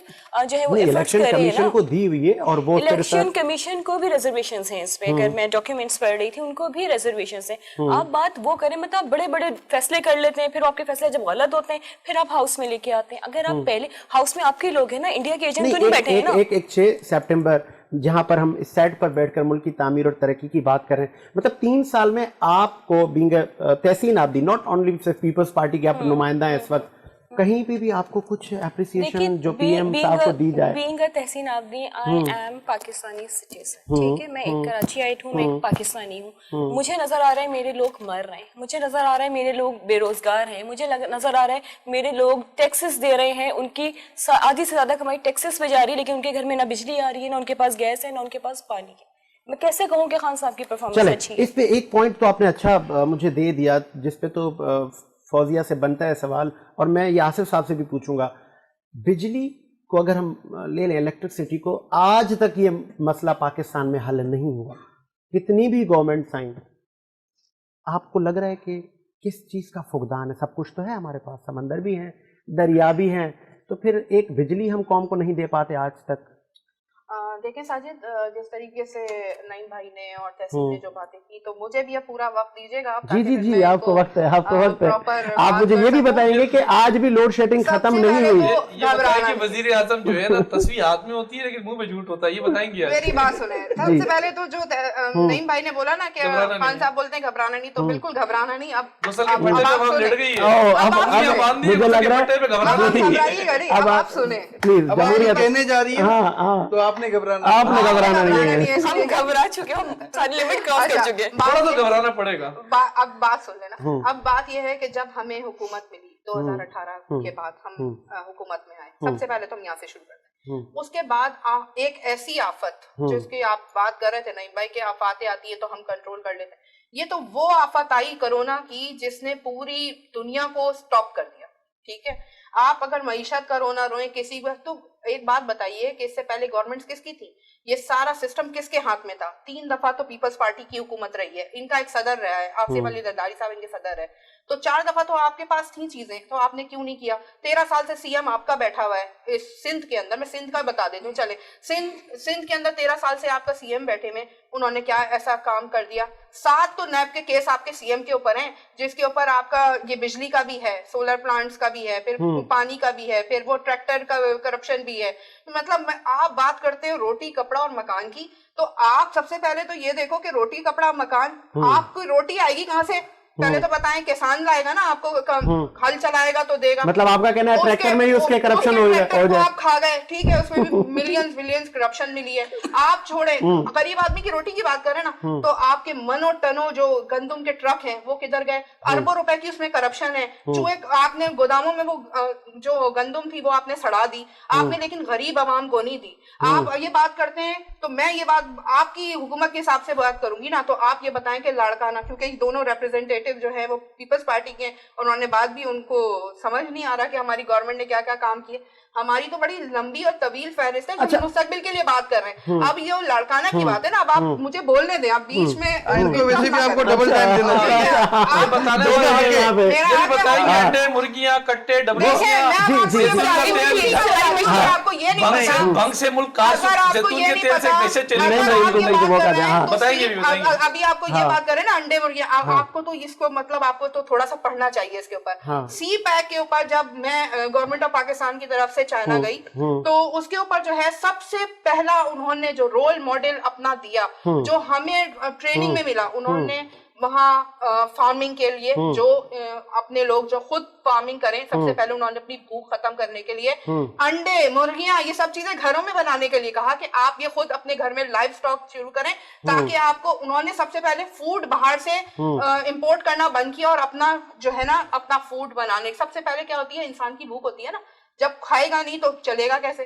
جو ہے وہ ایفرٹس الیکشن کریں کمیشن نا. کو دی ہوئی ہے, اور وہ الیکشن کمیشن کو بھی ریزرویشنز ہیں اس پہ, اگر میں ڈاکیومنٹس پڑھ رہی تھی ان کو بھی ریزرویشنز ہیں. آپ بات وہ کریں, مطلب بڑے بڑے فیصلے کر لیتے ہیں, پھر آپ کے فیصلے جب غلط ہوتے ہیں پھر آپ ہاؤس میں لے کے آتے ہیں. اگر آپ پہلے ہاؤس میں آپ کے لوگ ہیں نا, انڈیا کے ایجنٹ تو نہیں بیٹھے ہیں نا. ایک 6 سپٹمبر جہاں پر ہم اس سائٹ پر بیٹھ کر ملک کی تعمیر اور ترقی کی بات کر رہے ہیں, مطلب 3 سال میں آپ کو بینگ تحسین آبدی, ناٹ اونلی پیپلز پارٹی کے آپ نمائندہ ہیں اس وقت, کہیں پہ بھی آپ کو کچھ اپریسیشن جو پی ایم صاحب کو دی جائے؟ بینگ اے تحسین آبدی, آئی ایم پاکستانی سٹیزن, ٹھیک ہے. میں ایک کراچی آئی ہوں, میں ایک پاکستانی ہوں. مجھے نظر آ رہا ہے میرے لوگ مر رہے ہیں, مجھے نظر آ رہا ہے میرے لوگ بے روزگار ہیں, مجھے نظر آ رہا ہے میرے لوگ ٹیکسز دے رہے ہیں, ان کی آدھی سے زیادہ کمائی ٹیکسز پہ جا رہی ہے, لیکن ان کے گھر میں نہ بجلی آ رہی ہے, نہ ان کے پاس گیس ہے, نہ ان کے پاس پانی ہے. میں کیسے کہوں کہ خان صاحب کی پرفارمنس اچھی ہے؟ اس پہ ایک پوائنٹ تو آپ نے اچھا مجھے دے دیا, جس پہ تو فوزیہ سے بنتا ہے سوال, اور میں یہ آصف صاحب سے بھی پوچھوں گا. بجلی کو اگر ہم لے لیں, الیکٹرسٹی کو, آج تک یہ مسئلہ پاکستان میں حل نہیں ہوا, کتنی بھی گورنمنٹس آئیں. آپ کو لگ رہا ہے کہ کس چیز کا فقدان ہے؟ سب کچھ تو ہے ہمارے پاس, سمندر بھی ہیں, دریا بھی ہیں, تو پھر ایک بجلی ہم قوم کو نہیں دے پاتے آج تک. دیکھیں ساجد, جس طریقے سے نعیم بھائی نے اور تحسین نے جو باتیں کی, تو مجھے بھی اب پورا وقت دیجیے گا آپ. جی آپ کو وقت ہے, آپ کو وقت ہے. آپ مجھے یہ بھی بتائیں گے کہ آج بھی لوڈ شیڈنگ ختم نہیں ہوئی. یہ بتائیں کہ وزیر اعظم جو ہے نا تصویر ہاتھ میں ہوتی ہے لیکن منہ میں جھوٹ ہوتا ہے, یہ بتائیں گے. میری بات سنیں, سب سے پہلے تو جو نعیم بھائی نے بولا نا کہ خان صاحب بولتے ہیں گھبرانا نہیں, تو بالکل گھبرانا نہیں. اب مجھے لگ رہا ہے اب آپ سنیں, کہنے جا رہی ہے تو آپ نے گھبرانا نہیں ہے. ہم گھبرا چکے, ہم ساری لمٹ کراس کر چکے ہیں. تھوڑا تو گھبرانا پڑے گا. اب بات سن لینا. اب بات یہ ہے کہ جب ہمیں حکومت ملی 2018 کے بعد, ہم حکومت میں آئے, سب سے پہلے تو ہم یہاں سے شروع کرتے ہیں. اس کے بعد ایک ایسی آفت جس کی آپ بات کر رہے تھے نعیم بھائی, کہ آفاتیں آتی ہے تو ہم کنٹرول کر لیتے ہیں. یہ تو وہ آفت آئی کرونا کی جس نے پوری دنیا کو سٹاپ کر دیا. ٹھیک ہے, آپ اگر معیشت کا رونا روئیں کسی وقت, تو ایک بات بتائیے کہ اس سے پہلے گورنمنٹس کس کی تھی؟ یہ سارا سسٹم کس کے ہاتھ میں تھا؟ 3 دفعہ تو پیپلز پارٹی کی حکومت رہی ہے, ان کا ایک صدر رہا ہے, آصف علی زرداری صاحب ان کے صدر ہے, تو 4 دفعہ تو آپ کے پاس تھیں چیزیں, تو آپ نے کیوں نہیں کیا؟ 13 سال سے سی ایم آپ کا بیٹھا ہوا ہے اس سندھ کے اندر. میں سندھ کا بتا دیتی ہوں, چلے سندھ کے اندر 13 سال سے آپ کا سی ایم بیٹھے میں, انہوں نے کیا ایسا کام کر دیا؟ 7 تو نیب کے کیس آپ کے سی ایم کے اوپر ہیں, جس کے اوپر آپ کا یہ بجلی کا بھی ہے, سولر پلانٹس کا بھی ہے, پھر پانی کا بھی ہے, پھر وہ ٹریکٹر کا کرپشن بھی ہے. مطلب آپ بات کرتے ہیں روٹی کپڑا اور مکان کی, تو آپ سب سے پہلے تو یہ دیکھو کہ روٹی کپڑا مکان, آپ کو روٹی آئے گی کہاں سے؟ پہلے تو بتائیں, کسان لائے گا نا آپ کو, ہل چلائے گا تو دے گا. مطلب آپ کا کہنا ہے ٹریکٹر میں ہی اس کے کرپشن ہو جائے, آپ کھا گئے. ٹھیک ہے, اس میں بھی ملینز کرپشن ملی ہے. آپ چھوڑیں, غریب آدمی کی روٹی کی بات کریں نا, تو آپ کے منو ٹنو جو گندم کے ٹرک ہیں وہ کدھر گئے؟ اربوں روپے کی اس میں کرپشن ہے. چوہے آپ نے گوداموں میں وہ جو گندم تھی وہ آپ نے سڑا دی, آپ نے لیکن غریب عوام کو نہیں دی. آپ یہ بات کرتے ہیں, تو میں یہ بات آپ کی حکومت کے حساب سے بات کروں گی نا, تو آپ یہ بتائیں کہ لاڑکانہ, کیونکہ یہ دونوں ریپرزینٹیٹو جو ہے وہ پیپلز پارٹی کے, انہوں نے بات بھی, ان کو سمجھ نہیں آ رہا کہ ہماری گورنمنٹ نے کیا کیا کام کیے. ہماری تو بڑی لمبی اور طویل فہرست ہے, جو مستقبل کے لیے بات کر رہے ہیں. اب یہ لاڑکانہ کی بات ہے نا, اب آپ مجھے بولنے دیں, آپ بیچ میں ویسے بھی آپ کو ڈبل ٹائم دینا چاہیے. مرغیاں کٹے ڈبل سے ملک ابھی آپ کو یہ بات کریں نا انڈے مرغیاں, آپ کو تو اس کو مطلب آپ کو تو تھوڑا سا پڑھنا چاہیے اس کے اوپر. سی پیک کے اوپر جب میں گورنمنٹ آف پاکستان کی طرف سے چائنا گئی, تو اس کے اوپر جو ہے سب سے پہلا انہوں نے جو رول ماڈل اپنا دیا, جو ہمیں ٹریننگ میں ملا, انہوں نے وہاں فارمنگ کے لیے جو اپنے لوگ جو خود فارمنگ کریں, سب سے پہلے انہوں نے اپنی بھوک ختم کرنے کے لیے انڈے مرغیاں یہ سب چیزیں گھروں میں بنانے کے لیے کہا کہ آپ یہ خود اپنے گھر میں لائف سٹاک شروع کریں, تاکہ آپ کو, انہوں نے سب سے پہلے فوڈ باہر سے امپورٹ کرنا بند کیا, اور اپنا جو ہے نا اپنا فوڈ بنانے. سب سے پہلے کیا ہوتی ہے, انسان کی بھوک ہوتی ہے نا, جب کھائے گا نہیں تو چلے گا کیسے؟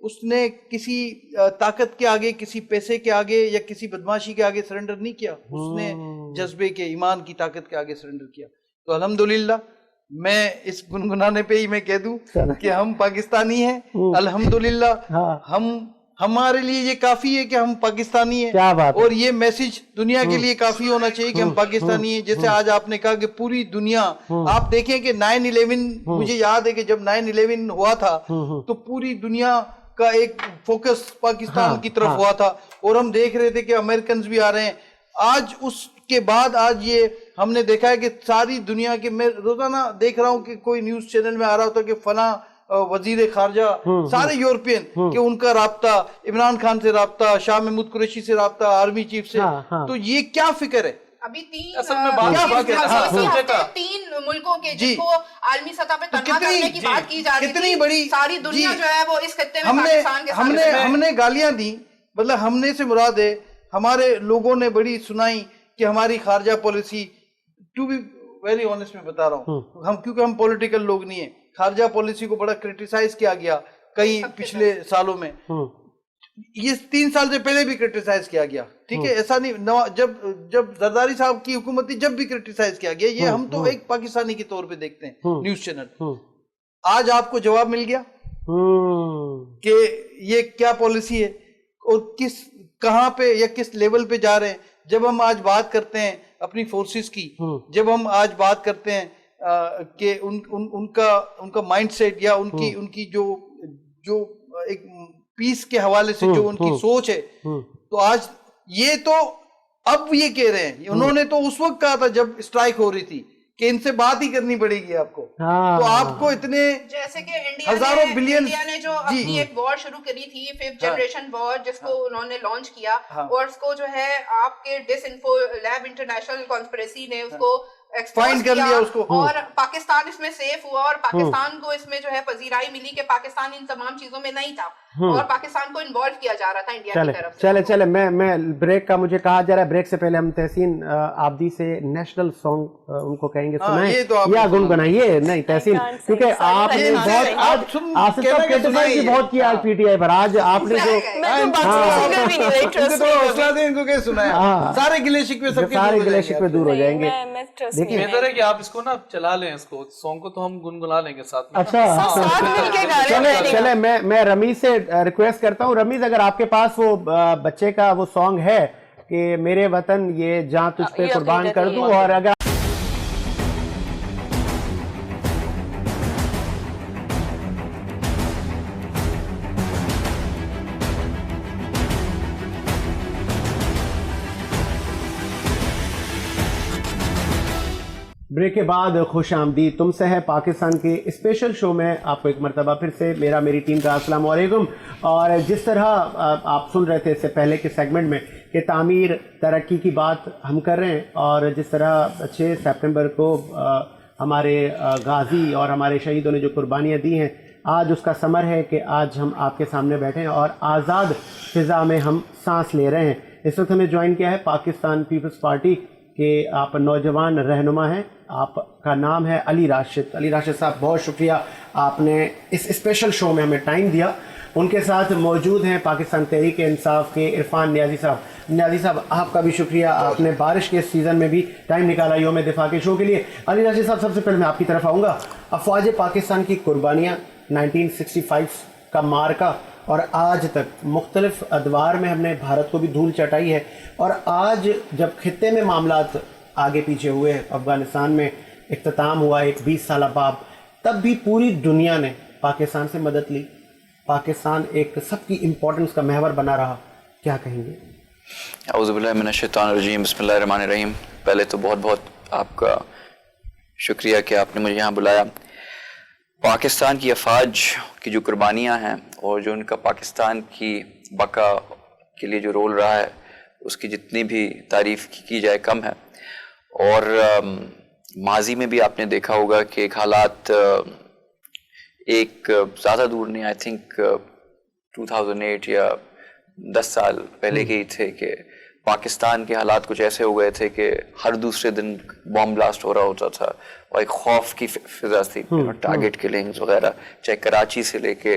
اس نے کسی طاقت کے آگے, کسی پیسے کے آگے یا کسی بدماشی کے آگے سرنڈر نہیں کیا, اس نے جذبے کے, ایمان کی طاقت کے آگے سرنڈر کیا. تو الحمدللہ میں اس گنگنانے پہ ہی میں کہہ دوں کہ ہم پاکستانی ہیں الحمدللہ. ہمارے لیے یہ کافی ہے کہ ہم پاکستانی ہیں, اور یہ میسج دنیا کے لیے کافی ہونا چاہیے کہ ہم پاکستانی ہیں. جیسے آج آپ نے کہا کہ پوری دنیا, آپ دیکھیں کہ 9/11, مجھے یاد ہے کہ جب 9/11 ہوا تھا تو پوری دنیا کا ایک فوکس پاکستان کی طرف ہوا تھا, اور ہم دیکھ رہے تھے کہ امریکنز بھی آ رہے ہیں. آج اس کے بعد آج یہ ہم نے دیکھا ہے کہ ساری دنیا کے, میں روزانہ دیکھ رہا ہوں کہ کوئی نیوز چینل میں آ رہا ہوتا کہ فلاں وزیر خارجہ, سارے یورپین, کہ ان کا رابطہ عمران خان سے, رابطہ شاہ محمود قریشی سے, رابطہ آرمی چیف سے. تو یہ کیا فکر ہے؟ ابھی تین ملکوں کے جن کو عالمی سطح پہ تنہا کرنے کی بات کی جا رہی کتنی بڑی ساری دنیا جو ہے وہ اس خطے میں پاکستان کے ساتھ. ہم نے گالیاں دی, مطلب ہم نے سے مراد ہے ہمارے لوگوں نے بڑی سنائی کہ ہماری خارجہ policy, to be very honest میں بتا رہا ہوں, ہم کیونکہ ہم پولیٹیکل لوگ نہیں ہیں, خارجہ پالیسی کو بڑا کرٹیسائز کیا گیا کئی پچھلے سالوں میں. یہ 3 سال سے پہلے بھی کرٹیسائز کیا گیا, ٹھیک ہے, ایسا نہیں, جب زرداری صاحب کی حکومت تھی جب بھی کرٹیسائز کیا گیا. یہ ہم تو ایک پاکستانی کے طور پہ دیکھتے ہیں نیوز چینل. آج آپ کو جواب مل گیا کہ یہ کیا پالیسی ہے اور کہاں پہ یا کس لیول پہ جا رہے ہیں. جب ہم آج بات کرتے ہیں اپنی فورسز کی, جب ہم آج بات کرتے ہیں کہ ان کا مائنڈ سیٹ یا ان کی جو ایک پیس کے حوالے سے جو ان کی سوچ ہے, تو آج یہ تو اب یہ کہہ رہے ہیں, انہوں نے تو اس وقت کہا تھا جب اسٹرائک ہو رہی تھی کہ ان سے بات ہی کرنی پڑے گی آپ کو. تو آپ کو اتنے جیسے کہ ہزاروں بلین انڈیا نے جو اپنی ایک وار شروع کری تھی 5th جنریشن وار, جس کو انہوں نے لانچ کیا, اور اس کو جو ہے آپ کے ڈس انفو لیب انٹرنیشنل کانسپریسی نے اس کو فائنڈ کر لیا اس کو, اور پاکستان اس میں سیف ہوا, اور پاکستان کو اس میں جو ہے پذیرائی ملی کہ پاکستان ان تمام چیزوں میں نہیں تھا, اور پاکستان کو انوالو کیا جا رہا تھا انڈیا کی طرف سے. چلے میں بریک کا مجھے کہا جا رہا ہے, بریک سے پہلے ہم تحسین عابدی سے نیشنل سانگ ان کو کہیں گے سنائیں یا گنگنائیے. نہیں تحسین, کیونکہ آپ نے بہت آصف صاحب کرٹیسائز بھی بہت کیا پی ٹی آئی پر, آج آپ نے جو حوصلہ دیں, ان کو کیا سنایا, سارے گلے شکوے دور ہو جائیں گے. بہتر ہے کہ آپ اس کو نا چلا لیں, اس کو سانگ کو تو ہم گنگنا لیں گے ساتھ میں. اچھا چلے میں رمیز سے ریکویسٹ کرتا ہوں, رمیز اگر آپ کے پاس وہ بچے کا وہ سانگ ہے کہ میرے وطن یہ جان تجھ پہ قربان کر دوں, اور اگر بریک کے بعد خوش آمدید تم سے ہے پاکستان کے اسپیشل شو میں. آپ کو ایک مرتبہ پھر سے میری ٹیم کا السلام علیکم. اور جس طرح آپ سن رہے تھے اس سے پہلے کے سیگمنٹ میں کہ تعمیر ترقی کی بات ہم کر رہے ہیں, اور جس طرح 6 سپٹمبر کو ہمارے غازی اور ہمارے شہیدوں نے جو قربانیاں دی ہیں, آج اس کا ثمر ہے کہ آج ہم آپ کے سامنے بیٹھے ہیں اور آزاد فضا میں ہم سانس لے رہے ہیں. اس وقت ہمیں جوائن کیا ہے پاکستان پیپلز پارٹی کہ آپ نوجوان رہنما ہیں, آپ کا نام ہے علی راشد. علی راشد صاحب بہت شکریہ, آپ نے اس اسپیشل شو میں ہمیں ٹائم دیا. ان کے ساتھ موجود ہیں پاکستان تحریک انصاف کے عرفان نیازی صاحب. نیازی صاحب آپ کا بھی شکریہ, آپ نے بارش کے سیزن میں بھی ٹائم نکالا یوم دفاع کے شو کے لیے. علی راشد صاحب سب سے پہلے میں آپ کی طرف آؤں گا. افواج پاکستان کی قربانیاں, 1965 کا مارکا, اور آج تک مختلف ادوار میں ہم نے بھارت کو بھی دھول چٹائی ہے, اور آج جب خطے میں معاملات آگے پیچھے ہوئے, افغانستان میں اختتام ہوا ایک 20 سالہ باب, تب بھی پوری دنیا نے پاکستان سے مدد لی, پاکستان ایک سب کی امپورٹنس کا محور بنا رہا. کیا کہیں گے؟ اعوذ باللہ من الشیطان الرجیم, بسم اللہ الرحمن الرحیم. پہلے تو بہت بہت آپ کا شکریہ کہ آپ نے مجھے یہاں بلایا. پاکستان کی افواج کی جو قربانیاں ہیں اور جو ان کا پاکستان کی بقا کے لیے جو رول رہا ہے, اس کی جتنی بھی تعریف کی جائے کم ہے. اور ماضی میں بھی آپ نے دیکھا ہوگا کہ ایک حالات ایک زیادہ دور نہیں, آئی تھنک 2008 یا 10 سال پہلے کے ہی تھے کہ پاکستان کے حالات کچھ ایسے ہو گئے تھے کہ ہر دوسرے دن بام بلاسٹ ہو رہا ہوتا تھا, اور ایک خوف کی فضا تھی, ٹارگٹ کلنگز وغیرہ, چاہے کراچی سے لے کے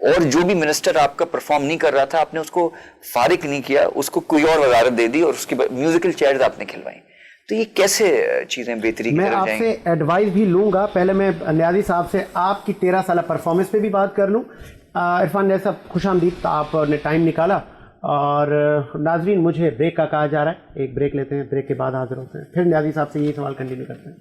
اور جو بھی منسٹر آپ کا پرفارم نہیں کر رہا تھا آپ نے اس کو فارغ نہیں کیا, اس کو کوئی اور وزارت دے دی اور اس کی میوزیکل چیئرز آپ نے کھلوائیں. تو یہ کیسے چیزیں بہتری کی میں طرف آپ جائیں سے ایڈوائز بھی لوں گا. پہلے میں نیازی صاحب سے آپ کی 13 سالہ پرفارمنس پہ بھی بات کر لوں. عرفان نیازی صاحب خوش آمدید, آپ نے ٹائم نکالا. اور ناظرین مجھے بریک کا کہا جا رہا ہے, ایک بریک لیتے ہیں, بریک کے بعد حاضر ہوتے ہیں, پھر نیازی صاحب سے یہی سوال کنٹینیو کرتے ہیں.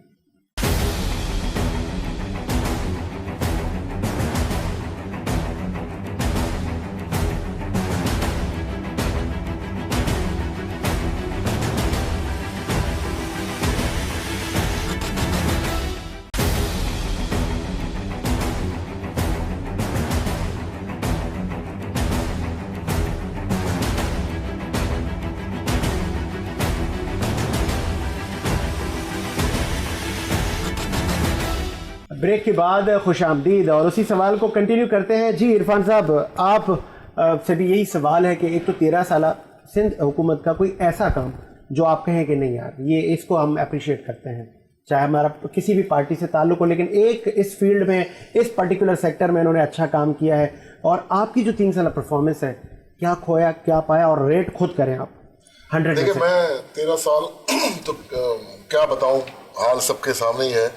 بریک کے بعد خوش آمدید, اور اسی سوال کو کنٹینیو کرتے ہیں. جی عرفان صاحب, آپ سے بھی یہی سوال ہے کہ ایک تو 13 سالہ سندھ حکومت کا کوئی ایسا کام جو آپ کہیں کہ نہیں یار یہ اس کو ہم اپریشیٹ کرتے ہیں, چاہے ہمارا کسی بھی پارٹی سے تعلق ہو, لیکن ایک اس فیلڈ میں اس پرٹیکولر سیکٹر میں انہوں نے اچھا کام کیا ہے, اور آپ کی جو 3 سالہ پرفارمنس ہے, کیا کھویا کیا پایا, اور ریٹ خود کریں آپ 100%. دیکھیں میں 13 سال تو کیا بتاؤں, حال سب کے سامنے ہی ہے,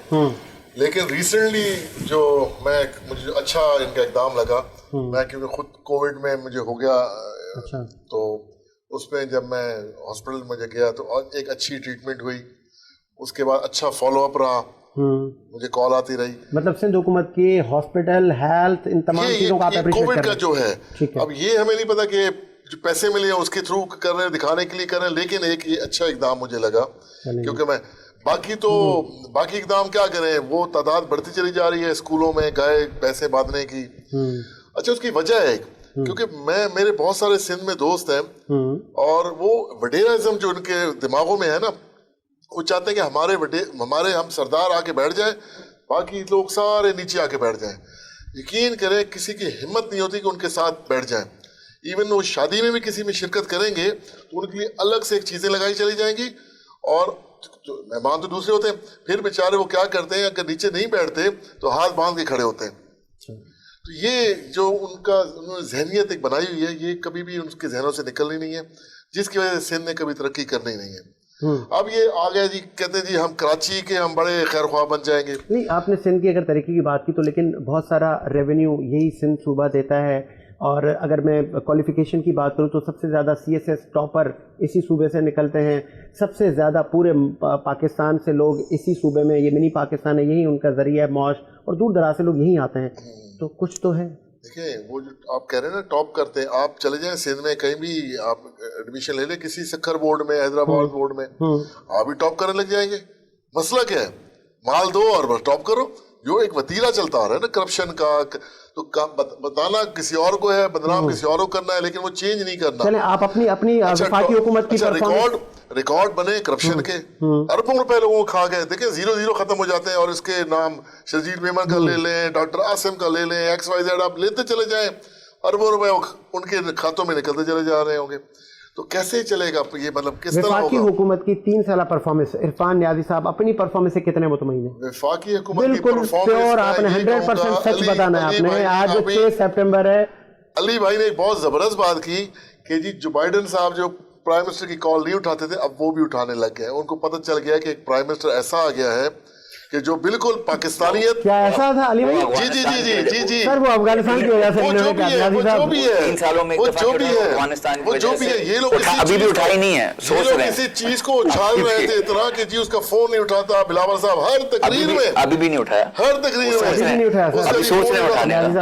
لیکن ریسنٹلی جو مجھے اچھا ان کا اقدام لگا, میں کیونکہ خود کووڈ میں مجھے ہو گیا, تو اس میں جب میں ہاسپٹل مجھے گیا تو ایک اچھی ٹریٹمنٹ ہوئی, اس کے بعد اچھا فالو اپ رہا, مجھے کال آتی رہی. مطلب سندھ حکومت کی ہاسپٹل ہیلتھ ان تمام چیزوں کو آپ اپریشیٹ کووڈ کر کا رہے جو ہیں. ہے اب یہ ہمیں نہیں پتا کہ جو پیسے ملے ہیں اس کے تھرو کر رہے ہیں, دکھانے کے لیے کر رہے ہیں, لیکن ایک یہ اچھا اقدام مجھے لگا, کیونکہ میں باقی اقدام کیا کریں, وہ تعداد بڑھتی چلی جا رہی ہے اسکولوں میں گائے پیسے باندھنے کی. اچھا اس کی وجہ ہے کیونکہ میرے بہت سارے سندھ میں دوست ہیں, اور وہ وڈیرازم جو ان کے دماغوں میں ہے نا, وہ چاہتے ہیں کہ ہمارے ہم سردار آ کے بیٹھ جائیں, باقی لوگ سارے نیچے آ کے بیٹھ جائیں. یقین کریں کسی کی ہمت نہیں ہوتی کہ ان کے ساتھ بیٹھ جائیں. ایون وہ شادی میں بھی کسی میں شرکت کریں گے تو ان کے لیے الگ سے ایک چیزیں لگائی چلی جائیں گی, اور مہمان تو دوسرے ہوتے ہیں, پھر بیچارے وہ کیا کرتے ہیں, اگر نیچے نہیں بیٹھتے تو ہاتھ باندھ کے کھڑے ہوتے ہیں. تو یہ جو ان کا انہوں نے ذہنیت ایک بنائی ہوئی ہے, یہ کبھی بھی ان کے ذہنوں سے نکلنی نہیں ہے, جس کی وجہ سے سندھ نے کبھی ترقی کرنی نہیں ہے. اب یہ آ گیا جی, کہتے ہیں جی ہم کراچی کے ہم بڑے خیر خواہ بن جائیں گے. نہیں, آپ نے سندھ کی اگر ترقی کی بات کی تو لیکن بہت سارا ریونیو یہی سندھ صوبہ دیتا ہے, اور اگر میں کوالیفیکیشن کی بات کروں تو سب سے زیادہ CSS ٹاپر اسی صوبے سے نکلتے ہیں, سب سے زیادہ پورے پاکستان سے لوگ اسی صوبے میں, یہ منی پاکستان ہے, یہی ان کا ذریعہ معاش, اور دور دراز سے لوگ یہیں آتے ہیں, تو کچھ تو ہے. دیکھیں وہ جو آپ کہہ رہے ہیں نا ٹاپ کرتے ہیں, آپ چلے جائیں سندھ میں کہیں بھی آپ ایڈمیشن لے لیں کسی سکھر بورڈ میں, حیدرآباد بورڈ میں, آپ بھی ٹاپ کرنے لگ جائیں گے. مسئلہ کیا ہے, مال دو اور بس ٹاپ کرو. جو ایک وتیرہ چلتا آ رہا ہے نا کرپشن کا, تو بتانا کسی اور کو ہے, بدنام کسی اور کو کرنا ہے, لیکن وہ چینج نہیں کرنا. چلیں آپ اپنی وفاقی حکومت کی ریکارڈ بنے کرپشن کے, اربوں روپے لوگوں کو کھا گئے. دیکھیں 0-0 ختم ہو جاتے ہیں, اور اس کے نام شرجیل میمن کا لے لیں, ڈاکٹر عاصم کا لے لیں, XYZ آپ لیتے چلے جائیں, اربوں روپے ان کے کھاتوں میں نکلتے چلے جا رہے ہوں گے. تو کیسے چلے گا یہ, مطلب کس طرح ہوگا؟ وفاقی حکومت کی 3 سالہ پرفارمنس, عرفان نیازی صاحب اپنی پرفارمنس سے کتنے مطمئن ہیں؟ وفاقی حکومت کی بالکل پیور, آپ نے 100% سچ بتانا ہے. آپ نے آج 6 سپٹمبر ہے. علی بھائی نے ایک بہت زبردست بات کی کہ جی جو بائیڈن صاحب جو پرائم منسٹر کی کال نہیں اٹھاتے تھے, اب وہ بھی اٹھانے لگ گئے. ان کو پتہ چل گیا کہ ایک پرائم منسٹر ایسا آ گیا ہے کہ جو بالکل پاکستانیت. کیا ایسا تھا علی بھائی؟ جی جی جی جی جی جی سر, وہ افغانستان کی وجہ سے وہ جو بھی ہے, وہ جو بھی ہے, 3 سالوں میں وہ جو بھی ہے, یہ لوگ ابھی بھی اٹھائی نہیں ہے. یہ لوگ کسی چیز کو اچھال رہے تھے اتنا کہ جی اس کا فون نہیں اٹھاتا. بلاول صاحب ہر تقریر میں, ابھی بھی نہیں اٹھایا, ہر تقریر میں,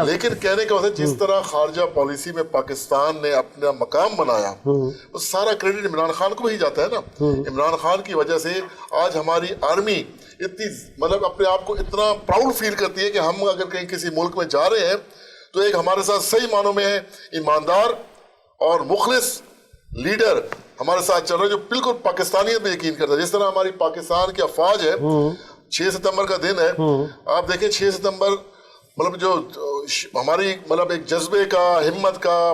لیکن کہنے کا مطلب جس طرح خارجہ پالیسی میں پاکستان نے اپنا مقام بنایا, وہ سارا کریڈٹ عمران خان کو ہی جاتا ہے نا. عمران خان کی وجہ سے آج ہماری آرمی اتنی, مطلب اپنے آپ کو اتنا پراؤڈ فیل کرتی ہے کہ ہم اگر کہیں کسی ملک میں جا رہے ہیں تو ایک ہمارے ساتھ صحیح معنوں میں ہے ایماندار اور مخلص لیڈر ہمارے ساتھ چل رہا ہے, جو بالکل پاکستانیت میں یقین کرتا ہے. جس طرح ہماری پاکستان کی افواج ہے, 6 ستمبر کا دن ہے, آپ دیکھیں 6 ستمبر مطلب جو ہماری مطلب ایک جذبے کا, ہمت کا,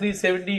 370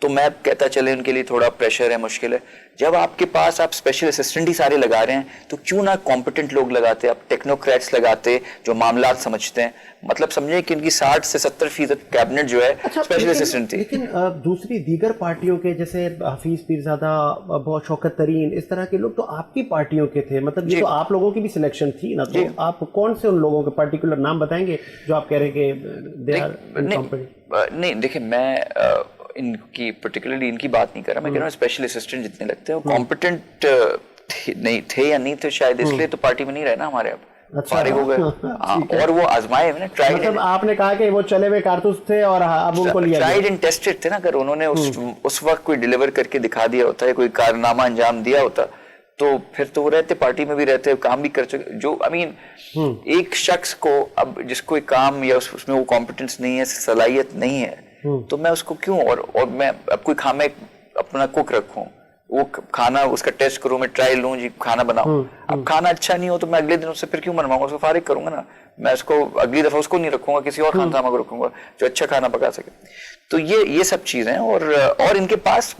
تو میں کہتا چلے ان کے لیے تھوڑا پریشر ہے, مشکل ہے. جب آپ کے پاس آپ اسپیشل اسسٹنٹ ہی سارے لگا رہے ہیں تو کیوں نہ کمپیٹنٹ لوگ لگاتے, آپ ٹیکنوکریٹس لگاتے جو معاملات سمجھتے ہیں. مطلب سمجھیں کہ ان کی 60 سے 70% کیبنٹ جو ہے اسپیشل اسسٹنٹ تھی. لیکن دوسری دیگر پارٹیوں کے جیسے حفیظ پیرزادہ, بہت شوکت ترین, اس طرح کے لوگ تو آپ کی پارٹیوں کے تھے, مطلب یہ تو آپ لوگوں کی بھی سلیکشن تھی نا, تو آپ کون سے ان لوگوں کے پرٹیکولر نام بتائیں گے جو آپ کہہ رہے ہیں کہ دے آر انکمپیٹنٹ؟ نہیں دیکھیں, میں ان کی پرٹیکولرلی ان کی بات نہیں کر رہا, میں کہہ رہا ہوں اسپیشل اسسٹنٹ جتنے لگتے ہیں وہ کمپیٹنٹ نہیں تھے یا نہیں تھے شاید, اس لیے تو پارٹی میں نہیں رہنا ہمارے, اب فارغ ہو گئے. اور وہ آزمائے ہوئے نا, مطلب آپ نے کہا کہ وہ چلے ہوئے کارتوس تھے اور اب ان کو لیا ٹرائیڈ اینڈ ٹیسٹڈ تھے نا. اگر انہوں نے اس وقت کوئی ڈیلیور کر کے دکھا دیا ہوتا ہے, کوئی کارنامہ انجام دیا ہوتا, تو پھر تو وہ رہتے, پارٹی میں بھی رہتے, کام بھی کر چکے. جو ایک شخص کو اب جس کو کام یا اس میں وہ کمپیٹنس نہیں ہے, صلاحیت نہیں ہے, تو میں اس کو کیوں, اور میں اب کوئی کھانا اپنا کوک رکھوں, وہ کھانا اس کا ٹیسٹ کروں, میں ٹرائی لوں, جی کھانا بناؤں. اب کھانا اچھا نہیں ہو تو میں اگلے دن اس سے پھر کیوں بنواؤں گا, اس کو فارغ کروں گا نا. میں اس کو اگلی دفعہ اس کو نہیں رکھوں گا, کسی اور خاندان کو رکھوں گا جو اچھا کھانا پکا سکے. تو یہ سب چیزیں, اور ان کے پاس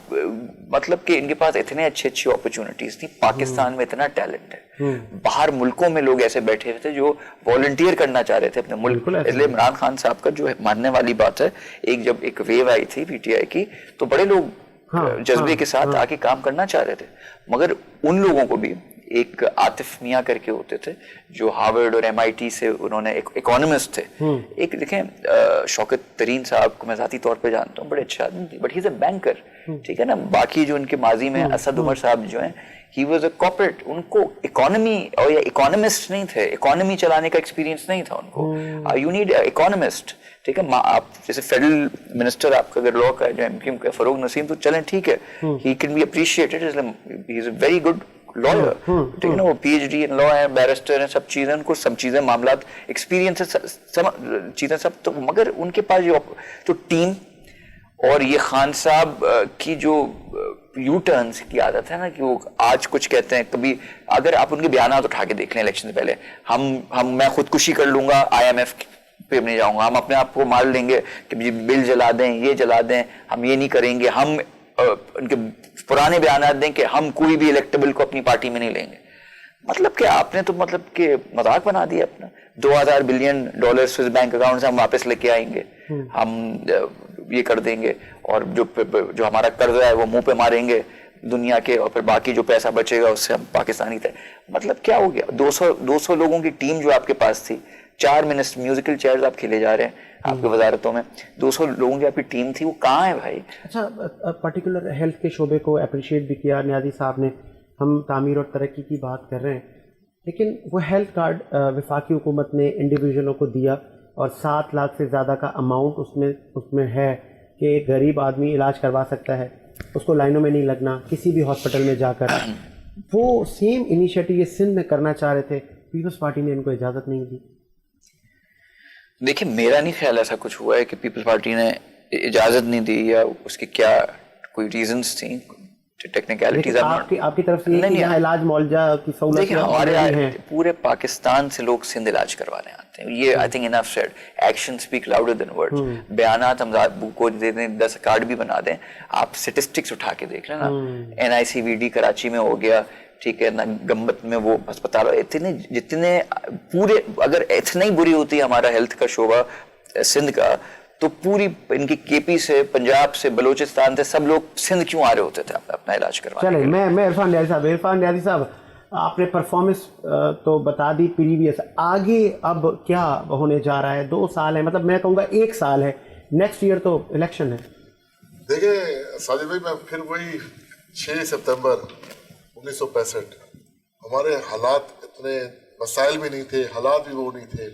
مطلب کہ ان کے پاس اتنے اچھی اپرچونٹیز تھی. پاکستان میں اتنا ٹیلنٹ ہے, باہر ملکوں میں لوگ ایسے بیٹھے تھے جو والنٹیئر کرنا چاہ رہے تھے اپنے ملک. اس لیے عمران خان صاحب کا جو ماننے والی بات ہے, جب ایک ویو آئی تھی پی ٹی آئی کی, تو بڑے لوگ جذبے کے ساتھ آ کے کام کرنا چاہ رہے تھے. مگر ان لوگوں کو بھی ایک عاطف میاں کر کے ہوتے تھے جو ہارورڈ اور MIT سے, انہوں نے ایک اکانومسٹ تھے. ایک دیکھیں شوکت ترین صاحب کو میں ذاتی طور پہ جانتا ہوں, بڑے اچھے آدمی تھے, but he is a banker, ٹھیک ہے نا. باقی جو ان کے ماضی میں اسد عمر صاحب جو ہیں, ہی واز اے کارپوریٹ, ان کو اکانومی اور یا اکانومسٹ نہیں تھے, اکانومی چلانے کا ایکسپیرینس نہیں تھا ان کو. یو نیڈ اکانومسٹ, ٹھیک ہے. آپ جیسے فیڈرل منسٹر آپ کا اگر لا کا ہے جو MQ کا فروغ نسیم, تو چلیں ٹھیک ہے, he can be appreciated, he is a very good lawyer, ٹھیک ہے نا. وہ PhD ان لا ہے, بیرسٹر ہیں, سب چیزیں, ان کو سب چیزیں, معاملات, ایکسپیرینس چیزیں سب. تو مگر ان کے پاس جو ٹیم اور یہ خان صاحب کی جو یو ٹرنس کی عادت ہے نا, کہ وہ آج کچھ کہتے ہیں, کبھی اگر آپ ان کے بیانات اٹھا کے دیکھ لیں الیکشن سے پہلے, میں خودکشی کر لوں گا, IMF پہ نہیں جاؤں گا, ہم اپنے آپ کو مار لیں گے کہ بل جلا دیں, یہ جلا دیں, ہم یہ نہیں کریں گے, ہم ان کے پرانے بیانات دیں کہ ہم کوئی بھی الیکٹیبل کو اپنی پارٹی میں نہیں لیں گے. مطلب کہ آپ نے تو مطلب کہ مذاق بنا دیا اپنا. $2000 بلین سوئس بینک اکاؤنٹ سے ہم واپس لے کے آئیں گے, ہم یہ کر دیں گے, اور جو ہمارا قرضہ ہے وہ منہ پہ ماریں گے دنیا کے, اور پھر باقی جو پیسہ بچے گا اس سے ہم پاکستانی تھے. مطلب کیا ہو گیا؟ 200 لوگوں کی ٹیم جو آپ کے پاس تھی, 4 میوزیکل چیئرز آپ کھیلے جا رہے ہیں آپ کی وزارتوں میں, 200 لوگوں کی آپ کی ٹیم تھی, وہ کہاں ہے بھائی؟ اچھا, پرٹیکولر ہیلتھ کے شعبے کو اپریشیٹ بھی کیا نیازی صاحب نے. ہم تعمیر اور ترقی کی بات کر رہے ہیں, لیکن وہ ہیلتھ کارڈ وفاقی حکومت نے انڈیویجولوں کو دیا, اور 7 لاکھ سے زیادہ کا اماؤنٹ اس میں ہے کہ ایک غریب آدمی علاج کروا سکتا ہے, اس کو لائنوں میں نہیں لگنا کسی بھی ہاسپٹل میں جا کر. وہ سیم انیشیٹو یہ سندھ میں کرنا چاہ رہے تھے, پیپلز پارٹی نے ان کو اجازت نہیں دی. دیکھیں میرا نہیں خیال ایسا کچھ ہوا ہے کہ پیپلز پارٹی نے اجازت نہیں دی, یا اس کی کیا کوئی ریزنز تھیں, ٹیکنیکلٹیز. آپ کی طرف سے یہاں علاج معالجہ کی سہولت دیکھیں ہمارے پورے پاکستان سے لوگ سندھ علاج کروانے آتے ہیں, یہ I think enough said, action speak louder than words. بیانات ہم کو دے دیں, 10 کارڈ بھی بنا دیں, آپ اسٹیٹسٹکس اٹھا کے دیکھ لیں نا. NICVD کراچی میں ہو گیا, ٹھیک ہے نا, گمبت میں وہ ہسپتال, جتنے پورے, اگر اتنا ہی بری ہوتی ہمارا ہیلتھ کا شعبہ سندھ کا, تو پوری ان کی KP سے, پنجاب سے, بلوچستان سے سب لوگ سندھ کیوں آ رہے ہوتے تھے اپنا علاج کروانے. چلیں میں عرفان نیازی صاحب, آپ نے پرفارمنس تو بتا دی پریویس, آگے اب کیا ہونے جا رہا ہے؟ 2 سال ہے, مطلب میں کہوں گا 1 سال ہے, نیکسٹ ایئر تو الیکشن ہے. دیکھیں ساجد بھائی, میں پھر وہی 6 ستمبر 1965, ہمارے حالات اتنے مسائل بھی نہیں تھے, حالات بھی وہ نہیں تھے,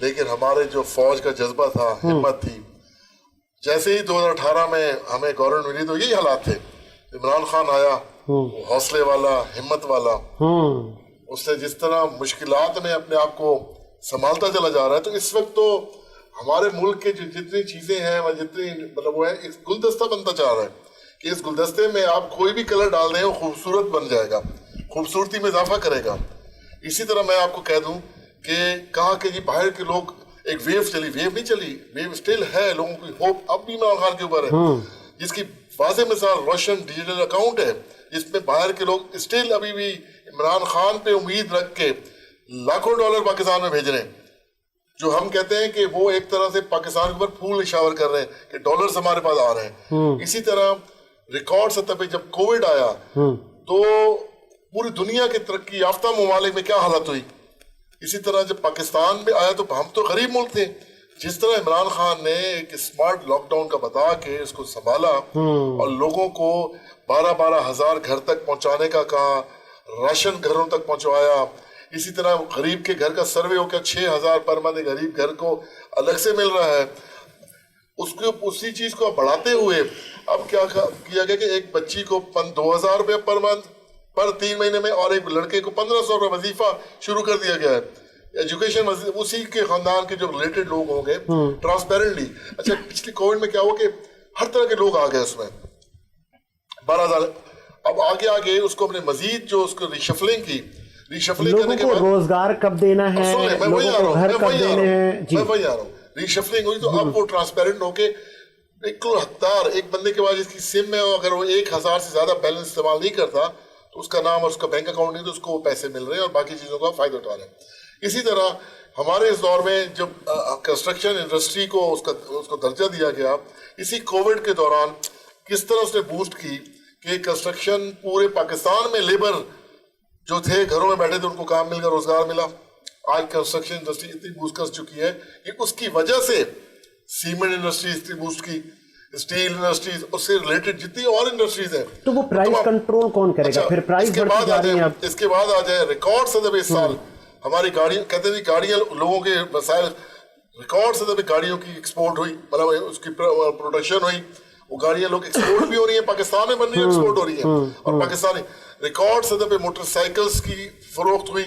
لیکن ہمارے جو فوج کا جذبہ تھا, ہمت تھی. جیسے ہی 2018 میں ہمیں گورنمنٹ ملی تو یہی حالات تھے. عمران خان آیا, حوصلے والا, ہمت والا, اس نے جس طرح مشکلات میں اپنے آپ کو سنبھالتا چلا جا رہا ہے. تو اس وقت تو ہمارے ملک کے جتنی چیزیں ہیں, جتنی مطلب وہ ہے, ایک گلدستہ بنتا چاہ رہا ہے کہ اس گلدستے میں آپ کوئی بھی کلر ڈال دیں وہ خوبصورت بن جائے گا, خوبصورتی میں اضافہ کرے گا. اسی طرح میں آپ کو کہہ دوں کہ کہا کہ جی باہر کے لوگ, ایک ویو چلی, ویو نہیں چلی, ویو اسٹل ہے, لوگوں کی ہوپ اب بھی عمران خان کے اوپر ہے. جس کی واضح مثال روشن ڈیجیٹل اکاؤنٹ ہے، جس میں باہر کے لوگ اسٹل ابھی بھی عمران خان پہ امید رکھ کے لاکھوں ڈالر پاکستان میں بھیج رہے ہیں، جو ہم کہتے ہیں کہ وہ ایک طرح سے پاکستان کے اوپر پھول نشاور کر رہے ہیں کہ ڈالرز ہمارے پاس آ رہے ہیں۔ اسی طرح ریکارڈ سطح پہ جب کووڈ آیا تو پوری دنیا کے ترقی یافتہ ممالک میں کیا حالت ہوئی، اسی طرح جب پاکستان میں آیا تو ہم تو غریب ملک تھے، جس طرح عمران خان نے ایک اسمارٹ لاک ڈاؤن کا بتا کے اس کو سنبھالا اور لوگوں کو 12 ہزار گھر تک پہنچانے کا کہا، راشن گھروں تک پہنچوایا، اسی طرح غریب کے گھر کا سروے ہو کے 6,000 پر منتھ غریب گھر کو الگ سے مل رہا ہے، اسی چیز کو بڑھاتے ہوئے اب کیا کیا گیا کہ ایک بچی کو 2,000 روپے پر منتھ پر 3 مہینے میں، اور ایک لڑکے کو 1,500 روپے وظیفہ شروع کر دیا گیا ہے۔ ایجوکیشن اسی کے خاندان کے جو ریلیٹڈ لوگ ہوں گے ٹرانسپیرنٹلی۔ اچھا پچھلی کووڈ میں کیا ہوا کہ ہر طرح کے لوگ آ گئے اس میں 12,000، اب آگے اس کو اپنے مزید جو اس کو ریشفلنگ کی، ریشفلنگ کرنے کے بعد روزگار کب دینا ہے، میں وہی آ رہا ہوں، ریشفلنگ ہوئی تو اب وہ ٹرانسپیرنٹ ہو کے ایک حقدار ایک بندے کے بعد اس کی سم میں اگر وہ 1,000 سے زیادہ بیلنس استعمال نہیں کرتا تو اس کا نام اور اس کا بینک اکاؤنٹ نہیں تو اس کو وہ پیسے مل رہے ہیں اور باقی چیزوں کا فائدہ اٹھا رہے ہیں۔ اسی طرح ہمارے اس دور میں جب کنسٹرکشن انڈسٹری کو اس کو درجہ دیا گیا، اسی کووڈ کے دوران کس طرح اس نے بوسٹ کی کہ کنسٹرکشن پورے پاکستان میں لیبر جو تھے گھروں میں بیٹھے تھے ان کو کام مل گیا، روزگار ملا۔ آج کنسٹرکشن انڈسٹری اتنی بوسٹ کر چکی ہے کہ اس کی وجہ سے سیمنٹ انڈسٹری اتنی بوسٹ کی، اسٹیل انڈسٹریز، اس سے ریلیٹڈ جتنی اور انڈسٹریز ہیں۔ تو وہ پرائز کنٹرول کون کرے گا؟ پھر پرائز بڑھتی جا رہی ہیں اب۔ اس کے بعد آ جائے ریکارڈ سطح پہ اس سال ہماری گاڑیاں، کہتے ہیں گاڑیاں لوگوں کے وسائل، ریکارڈ سطح پہ گاڑیوں کی ایکسپورٹ ہوئی، مطلب اس کی پروڈکشن ہوئی، وہ گاڑیاں لوگ ایکسپورٹ بھی ہو رہی ہیں، پاکستان میں بن رہی ہیں، ایکسپورٹ ہو رہی ہیں، اور پاکستانی ریکارڈ سطح پہ موٹر سائیکلز کی فروخت ہوئی۔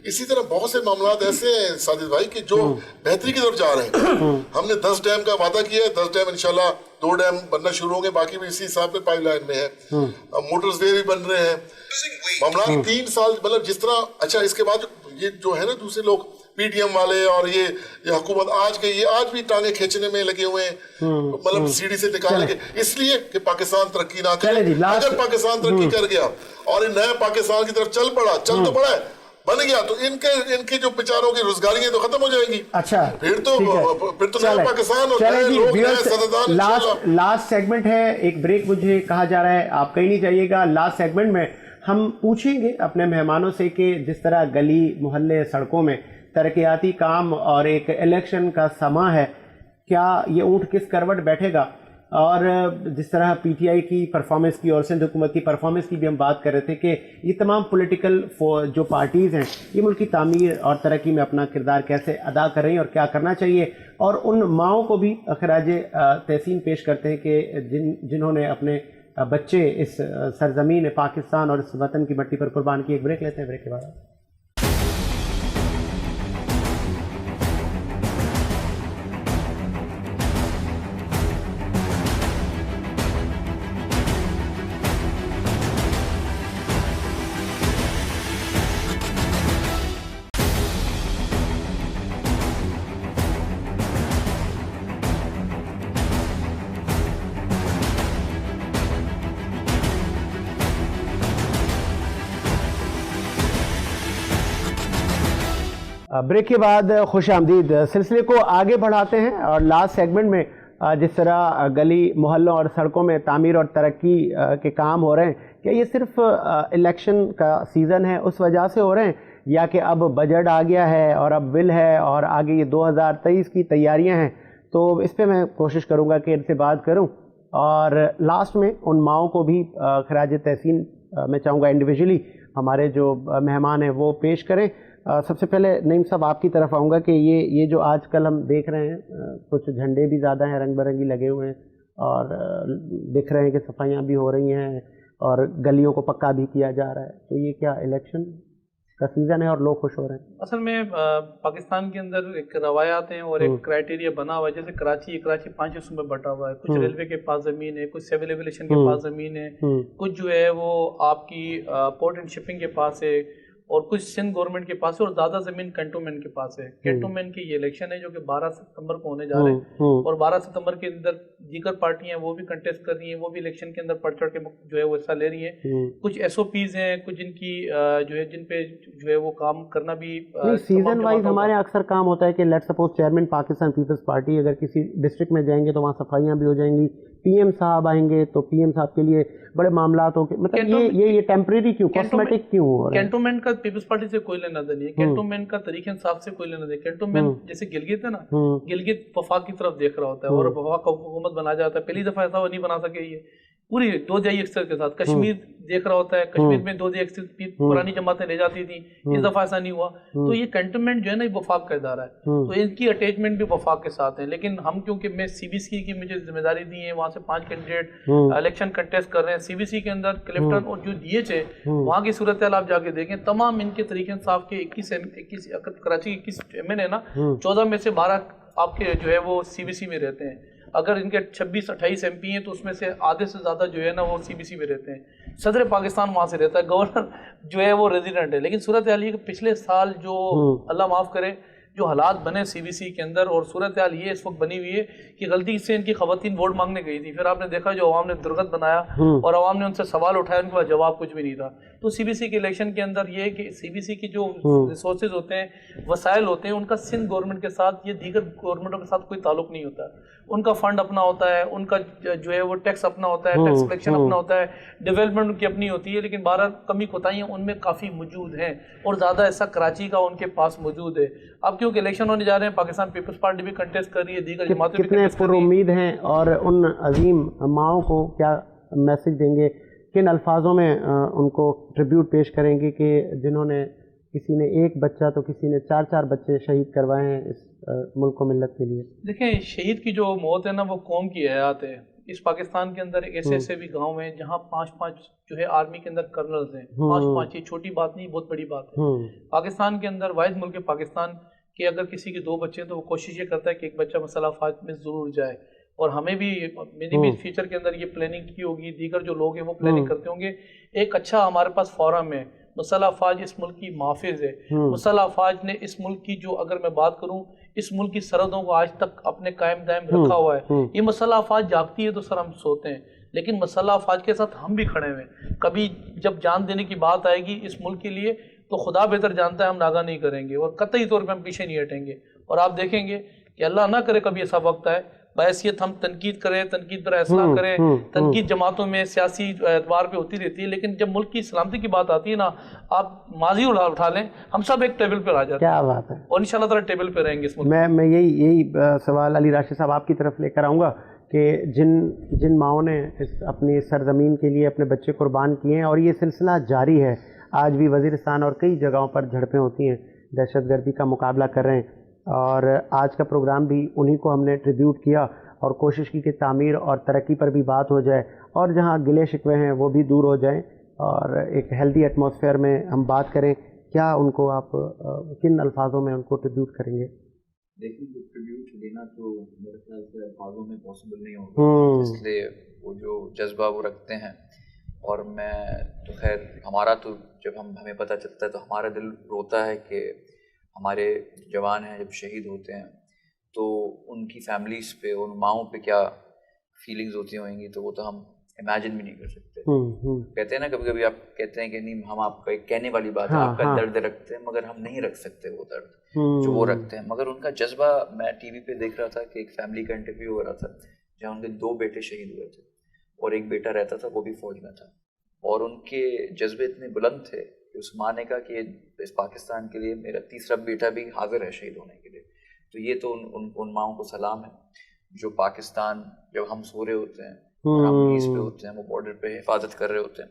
اسی طرح بہت سے معاملات ایسے ہیں ساجد بھائی کہ جو بہتری کی طرف جا رہے ہیں۔ ہم نے 10 ڈیم کا وعدہ کیا ہے، 10 ڈیم انشاءاللہ 2 ڈیم بننا شروع ہوں گے، باقی بھی اسی حساب سے پائپ لائن میں ہے، موٹرز وے بھی بن رہے ہیں، معاملات 3 سال مطلب جس طرح۔ اچھا اس کے بعد یہ جو ہے نا دوسرے لوگ پی ٹی ایم والے اور یہ حکومت آج بھی ٹانگیں کھینچنے میں لگے ہوئے ہیں، مطلب سیڑھی سے نکالنے کے، اس لیے کہ پاکستان ترقی نہ کرے۔ اگر پاکستان ترقی کر گیا اور ان نئے پاکستان کی طرف چل تو پڑا ہے، بن گیا، تو ان کے جو بیچاروں کی روزگاریاں تو ختم ہو جائیں گی۔ اچھا پھر تو نیا پاکستان اور نئے لوگ، نئے صددان۔ لاسٹ سیگمنٹ ہے، ایک بریک مجھے کہا جا رہا ہے، آپ کہیں نہیں جائیے گا۔ لاسٹ سیگمنٹ میں ہم پوچھیں گے اپنے مہمانوں سے کہ جس طرح گلی محلے سڑکوں میں ترقیاتی کام اور ایک الیکشن کا سماں ہے، کیا یہ اونٹ کس کروٹ بیٹھے گا، اور جس طرح پی ٹی آئی کی پرفارمنس کی اور سندھ حکومت کی پرفارمنس کی بھی ہم بات کر رہے تھے کہ یہ تمام پولیٹیکل جو پارٹیز ہیں یہ ملک کی تعمیر اور ترقی میں اپنا کردار کیسے ادا کر رہی ہیں اور کیا کرنا چاہیے، اور ان ماؤں کو بھی خراج تحسین پیش کرتے ہیں کہ جنہوں نے اپنے بچے اس سرزمین پاکستان اور اس وطن کی مٹی پر قربان کی۔ ایک بریک لیتے ہیں، بریک کے بعد بریک کے بعد خوش آمدید۔ سلسلے کو آگے بڑھاتے ہیں اور لاسٹ سیگمنٹ میں جس طرح گلی محلوں اور سڑکوں میں تعمیر اور ترقی کے کام ہو رہے ہیں، کیا یہ صرف الیکشن کا سیزن ہے اس وجہ سے ہو رہے ہیں، یا کہ اب بجٹ آ گیا ہے اور اب بل ہے اور آگے یہ 2023 کی تیاریاں ہیں؟ تو اس پہ میں کوشش کروں گا کہ ان سے بات کروں، اور لاسٹ میں ان ماؤں کو بھی خراج تحسین میں چاہوں گا انڈیویجولی ہمارے جو مہمان ہیں وہ پیش کریں۔ سب سے پہلے نعیم صاحب آپ کی طرف آؤں گا کہ یہ جو آج کل ہم دیکھ رہے ہیں، کچھ جھنڈے بھی زیادہ ہیں، رنگ برنگی لگے ہوئے ہیں، اور دیکھ رہے ہیں کہ صفائیاں بھی ہو رہی ہیں اور گلیوں کو پکا بھی کیا جا رہا ہے، تو یہ کیا الیکشن کا سیزن ہے اور لوگ خوش ہو رہے ہیں؟ اصل میں پاکستان کے اندر ایک روایات ہیں اور ایک کرائٹیریا بنا ہوا ہے، جیسے کراچی 5 حصوں میں بٹا ہوا ہے، کچھ ریلوے کے پاس زمین ہے، کچھ سول ایویلیشن کے پاس زمین ہے، کچھ جو ہے وہ آپ کی پورٹ اینڈ شپنگ کے پاس ہے، اور کچھ سندھ گورنمنٹ کے پاس ہے اور زیادہ زمین کنٹونمنٹ کے پاس ہے. کنٹونمنٹ کی یہ الیکشن ہے جو کہ 12 ستمبر کو ہونے جا رہے ہیں اور 12 ستمبر کے اندر دیگر پارٹیاں وہ بھی کنٹیسٹ کر رہی ہیں, وہ بھی الیکشن کے اندر بڑھ چڑھ کے جو ہے وہ حصہ لے رہی ہیں. کچھ SOPs ہیں, کچھ جن کی جو ہے جن پہ جو ہے وہ کام کرنا بھی سیزن وائز ہمارے اکثر کام ہوتا ہے کہ let suppose chairman Pakistan Peoples Party اگر کسی ڈسٹرکٹ میں جائیں گے تو وہاں صفائیاں بھی ہو جائیں گی, PM صاحب آئیں گے تو PM صاحب کے لیے بڑے معاملات ہوں گے, مطلب یہ ٹیمپریری کیوں, کاسمیٹک کیوں ہو رہا ہے؟ کینٹونمنٹ کا پیپلز پارٹی سے کوئی لینا نہیں ہے, کینٹونمنٹ کا طریق انصاف سے کوئی لینا نہیں. کینٹونمنٹ جیسے گلگت ہے نا, گلگت وفاق کی طرف دیکھ رہا ہوتا ہے اور وفاق حکومت بنا جاتا ہے. پہلی دفعہ ایسا وہ نہیں بنا سکے یہ پوری 2 دہائی اکثر کے ساتھ. کشمیر دیکھ رہا ہوتا ہے, کشمیر میں 2 دہائی اکثر پرانی جماعتیں لے جاتی تھیں, اس دفعہ ایسا نہیں ہوا. تو یہ کنٹونمنٹ جو ہے نا یہ وفاق کا ادارہ ہے, تو ان کی اٹیچمنٹ بھی وفاق کے ساتھ ہیں. لیکن ہم کیونکہ میں CBC کی مجھے ذمہ داری دی ہے, وہاں سے 5 کینڈیڈیٹ الیکشن کنٹیسٹ کر رہے ہیں. CBC کے اندر کلفٹن اور جو DH ہے وہاں کی صورتحال آپ جا کے دیکھیں, تمام ان کے طریقے انصاف کے 21 کراچی کے 21 MN ہے نا, 14 میں سے 12 آپ کے جو ہے وہ CBC میں رہتے ہیں. اگر ان کے 26-28 MP ہیں تو اس میں سے آدھے سے زیادہ جو ہے نا وہ CBC میں رہتے ہیں. صدر پاکستان وہاں سے رہتا ہے, گورنر جو ہے وہ ریزیڈنٹ ہے. لیکن صورتحال یہ کہ پچھلے سال جو اللہ معاف کرے جو حالات بنے CBC کے اندر, اور صورتحال یہ اس وقت بنی ہوئی ہے کہ غلطی سے ان کی خواتین ووٹ مانگنے گئی تھی, پھر آپ نے دیکھا جو عوام نے درگت بنایا اور عوام نے ان سے سوال اٹھایا, ان کے پاس جواب کچھ بھی نہیں تھا. تو CBC کے الیکشن کے اندر یہ ہے کہ CBC کی جو ریسورسز ہوتے ہیں, وسائل ہوتے ہیں, ان کا سندھ گورنمنٹ کے ساتھ یا دیگر گورنمنٹوں کے ساتھ کوئی تعلق نہیں ہوتا. ان کا فنڈ اپنا ہوتا ہے, ان کا جو ہے وہ ٹیکس اپنا ہوتا ہے, ٹیکس کلیکشن اپنا ہوتا ہے, ڈیولپمنٹ ان کی اپنی ہوتی ہے. لیکن 12 کمی کوتاہیاں ان میں کافی موجود ہیں اور زیادہ ایسا کراچی کا ان کے پاس موجود ہے. اب کیونکہ الیکشن ہونے جا رہے ہیں, پاکستان پیپلز پارٹی بھی کنٹیسٹ کر رہی ہے, دیگر جماعتیں بھی کتنے پر امید ہیں, اور ان عظیم ماؤں کو کیا میسج دیں گے, کن الفاظوں میں ان کو ٹریبیوٹ پیش کریں گے کہ جنہوں نے کسی نے 1 بچہ تو کسی نے 4 بچے شہید کروائے ہیں اس ملک و ملت کے لیے؟ دیکھیں, شہید کی جو موت ہے نا وہ قوم کی حیات ہے. اس پاکستان کے اندر ایسے بھی گاؤں ہیں جہاں 5 جو ہے آرمی کے اندر کرنلز ہیں, 5 یہ چھوٹی بات نہیں, بہت بڑی بات ہے. پاکستان کے اندر واحد ملک ہے پاکستان کہ اگر کسی کے 2 بچے ہیں تو وہ کوشش یہ کرتا ہے کہ 1 بچہ مسلح افواج میں ضرور جائے. اور ہمیں بھی, میں نے بھی فیوچر کے اندر یہ پلاننگ کی ہوگی, دیگر جو لوگ ہیں وہ پلاننگ کرتے ہوں گے. ایک اچھا ہمارے پاس فورم ہے, مسلح افواج اس ملک کی محافظ ہے. مسلح افواج نے اس ملک کی جو, اگر میں بات کروں, اس ملک کی سرحدوں کو آج تک اپنے قائم دائم رکھا ہوا ہے. یہ مسلح افواج جاگتی ہے تو سر ہم سوتے ہیں, لیکن مسلح افواج کے ساتھ ہم بھی کھڑے ہوئے. کبھی جب جان دینے کی بات آئے گی اس ملک کے لیے تو خدا بہتر جانتا ہے ہم ناگاہ نہیں کریں گے, اور قطعی طور پہ ہم پیچھے نہیں ہٹیں گے. اور آپ دیکھیں گے کہ اللہ نہ کرے کبھی ایسا وقت آئے بحیثیت ہم تنقید کریں, تنقید پر اصلاح کریں. تنقید جماعتوں میں سیاسی اعتبار پہ ہوتی رہتی ہے, لیکن جب ملک کی سلامتی کی بات آتی ہے نا, آپ ماضی اٹھا لیں, ہم سب ایک ٹیبل پر آ جاتے ہیں. کیا بات ہے, اور انشاءاللہ تعالیٰ ٹیبل پہ رہیں گے اس ملک. میں یہی سوال علی راشد صاحب آپ کی طرف لے کر آؤں گا کہ جن ماؤں نے اپنی سرزمین کے لیے اپنے بچے قربان کیے ہیں, اور یہ سلسلہ جاری ہے, آج بھی وزیرستان اور کئی جگہوں پر جھڑپیں ہوتی ہیں, دہشت گردی کا مقابلہ کر رہے ہیں, اور آج کا پروگرام بھی انہی کو ہم نے ٹریبیوٹ کیا اور کوشش کی کہ تعمیر اور ترقی پر بھی بات ہو جائے, اور جہاں گلے شکوے ہیں وہ بھی دور ہو جائیں, اور ایک ہیلدی ایٹماسفیئر میں ہم بات کریں. کیا ان کو آپ کن الفاظوں میں ان کو ٹریبیوٹ کریں گے؟ دیکھیں, ٹریبیوٹ دینا تو میرے خیال سے الفاظوں میں پاسبل نہیں ہوگا, اس لیے وہ جو جذبہ وہ رکھتے ہیں, اور میں تو خیر ہمارا تو جب ہمیں پتہ چلتا ہے تو ہمارا دل روتا ہے کہ ہمارے جوان ہیں جب شہید ہوتے ہیں تو ان کی فیملیز پہ, ان ماؤں پہ کیا فیلنگز ہوتی ہوئیں گی, تو وہ تو ہم امیجن بھی نہیں کر سکتے. کہتے ہیں نا کبھی کبھی آپ کہتے ہیں کہ نہیں, ہم آپ کا ایک کہنے والی بات ہے, آپ کا درد رکھتے ہیں, مگر ہم نہیں رکھ سکتے وہ درد جو وہ رکھتے ہیں. مگر ان کا جذبہ, میں ٹی وی پہ دیکھ رہا تھا کہ ایک فیملی کا انٹرویو ہو رہا تھا جہاں ان کے 2 بیٹے شہید ہوئے تھے اور ایک بیٹا رہتا تھا, وہ بھی فوج میں تھا, اور ان کے جذبے اتنے بلند تھے کہ اس ماں نے کہا کہ اس پاکستان کے لیے میرا 3را بیٹا بھی حاضر ہے شہید ہونے کے لیے. تو یہ تو ان ماؤں کو سلام ہے جو پاکستان, جب ہم سو رہے ہوتے ہیں اور ہم پیس پہ ہوتے ہیں, وہ بارڈر پہ حفاظت کر رہے ہوتے ہیں,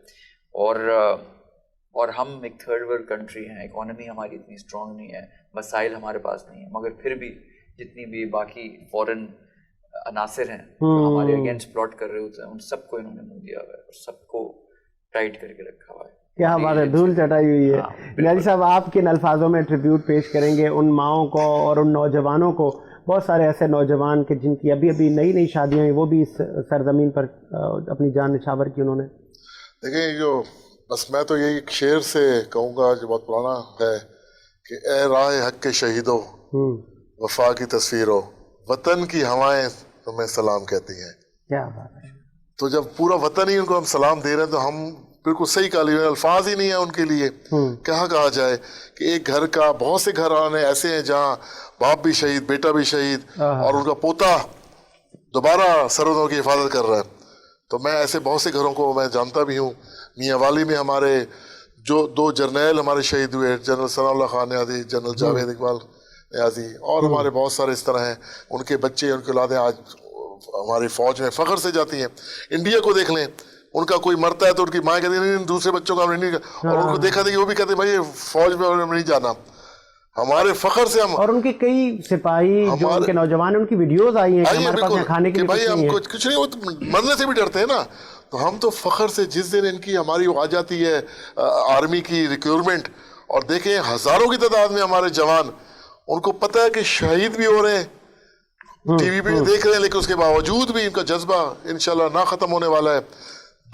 اور ہم ایک 3rd ورلڈ کنٹری ہیں, اکانومی ہماری اتنی اسٹرانگ نہیں ہے, وسائل ہمارے پاس نہیں ہیں, مگر پھر بھی جتنی بھی باقی فورن عناصر ہیں جو ہمارے اگینسٹ پلاٹ کر رہے ہوتے ہیں, ان سب کو انہوں نے منہ دیا ہوا ہے اور سب کو ٹائٹ کر کے رکھا ہوا ہے. کیا بات ہے, دھول چٹائی ہوئی ہے. نیازی صاحب, آپ کن الفاظوں میں ٹریبیوٹ پیش کریں گے ان ماؤں کو اور ان نوجوانوں کو, بہت سارے ایسے نوجوان کہ جن کی ابھی نئی شادیاں ہیں, وہ بھی اس سرزمین پر اپنی جان نچھاور کی انہوں نے؟ دیکھیں, جو بس میں تو یہی ایک شعر سے کہوں گا جو بہت پرانا ہے کہ اے راہ حق کے شہیدوں وفا کی تصویر ہو، وطن کی ہوائیں تمہیں سلام کہتی ہیں. کیا بات ہے. تو جب پورا وطن ہی ان کو ہم سلام دے رہے ہیں تو ہم بالکل صحیح کہا لیے، الفاظ ہی نہیں ہیں ان کے لیے کیا کہا جائے کہ ایک گھر کا بہت سے گھرانے ایسے ہیں جہاں باپ بھی شہید، بیٹا بھی شہید اور ان کا پوتا دوبارہ سرحدوں کی حفاظت کر رہا ہے. تو میں ایسے بہت سے گھروں کو میں جانتا بھی ہوں. میاں والی میں ہمارے جو 2 جرنیل ہمارے شہید ہوئے، جنرل ثناء اللہ خان نیازی، جنرل جاوید اقبال نیازی، اور ہمارے بہت سارے اس طرح ہیں. ان کے بچے، ان کی اولادیں آج ہماری فوج میں فخر سے جاتی ہیں. انڈیا کو دیکھ لیں، ان کا کوئی مرتا ہے تو ان کی ماں کہتی ہے نہیں دوسرے بچوں کا ہم نہیں، اور ان کو دیکھا تھا کہ وہ بھی کہتے ہیں بھائی فوج میں ہم نہیں جانا. ہمارے فخر سے ہم، اور ان کے کئی سپاہی جو ان کے نوجوان، ان کی ویڈیوز آئی ہیں کہ ہمارے پاس یہاں کھانے کے لیے بھائی کچھ ہم نہیں ہے. کچھ نہیں، وہ مرنے سے بھی ڈرتے ہیں نا. تو ہم تو فخر سے جس دن ان کی ہماری آ جاتی ہے آرمی کی ریکروٹمنٹ، اور دیکھیں ہزاروں کی تعداد میں ہمارے جوان، ان کو پتہ ہے کہ شہید بھی ہو رہے ہیں، ٹی وی پہ دیکھ رہے ہیں، لیکن اس کے باوجود بھی ان کا جذبہ انشاءاللہ نہ ختم ہونے والا ہے.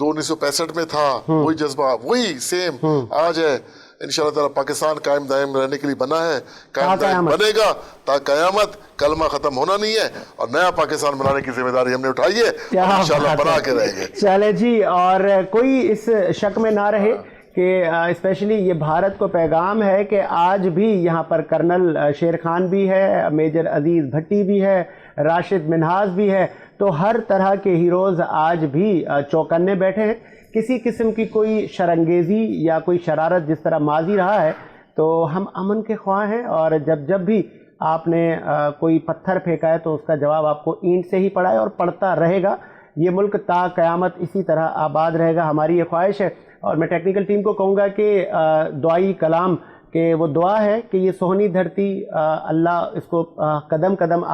1965 میں تھا وہی جذبہ، وہی سیم آج ہے. انشاءاللہ تعالیٰ پاکستان قائم دائم رہنے کے لیے بنا ہے، قائم دائم بنے گا تا قیامت. کلمہ ختم ہونا نہیں ہے، اور نیا پاکستان بنانے کی ذمہ داری ہم نے اٹھائی ہے، انشاءاللہ بنا کے رہیں گے. چلے جی، اور کوئی اس شک میں نہ رہے کہ اسپیشلی یہ بھارت کو پیغام ہے کہ آج بھی یہاں پر کرنل شیر خان بھی ہے، میجر عزیز بھٹی بھی ہے، راشد منہاز بھی ہے. تو ہر طرح کے ہیروز آج بھی چوکنے بیٹھے ہیں. کسی قسم کی کوئی شرانگیزی یا کوئی شرارت جس طرح ماضی رہا ہے، تو ہم امن کے خواہاں ہیں. اور جب بھی آپ نے کوئی پتھر پھینکا ہے تو اس کا جواب آپ کو اینٹ سے ہی پڑا ہے اور پڑتا رہے گا. یہ ملک تا قیامت اسی طرح آباد رہے گا، ہماری یہ خواہش ہے. اور میں ٹیکنیکل ٹیم کو کہوں گا کہ دعائی کلام کہ وہ دعا ہے کہ یہ سونی دھرتی اللہ اس کو قدم قدم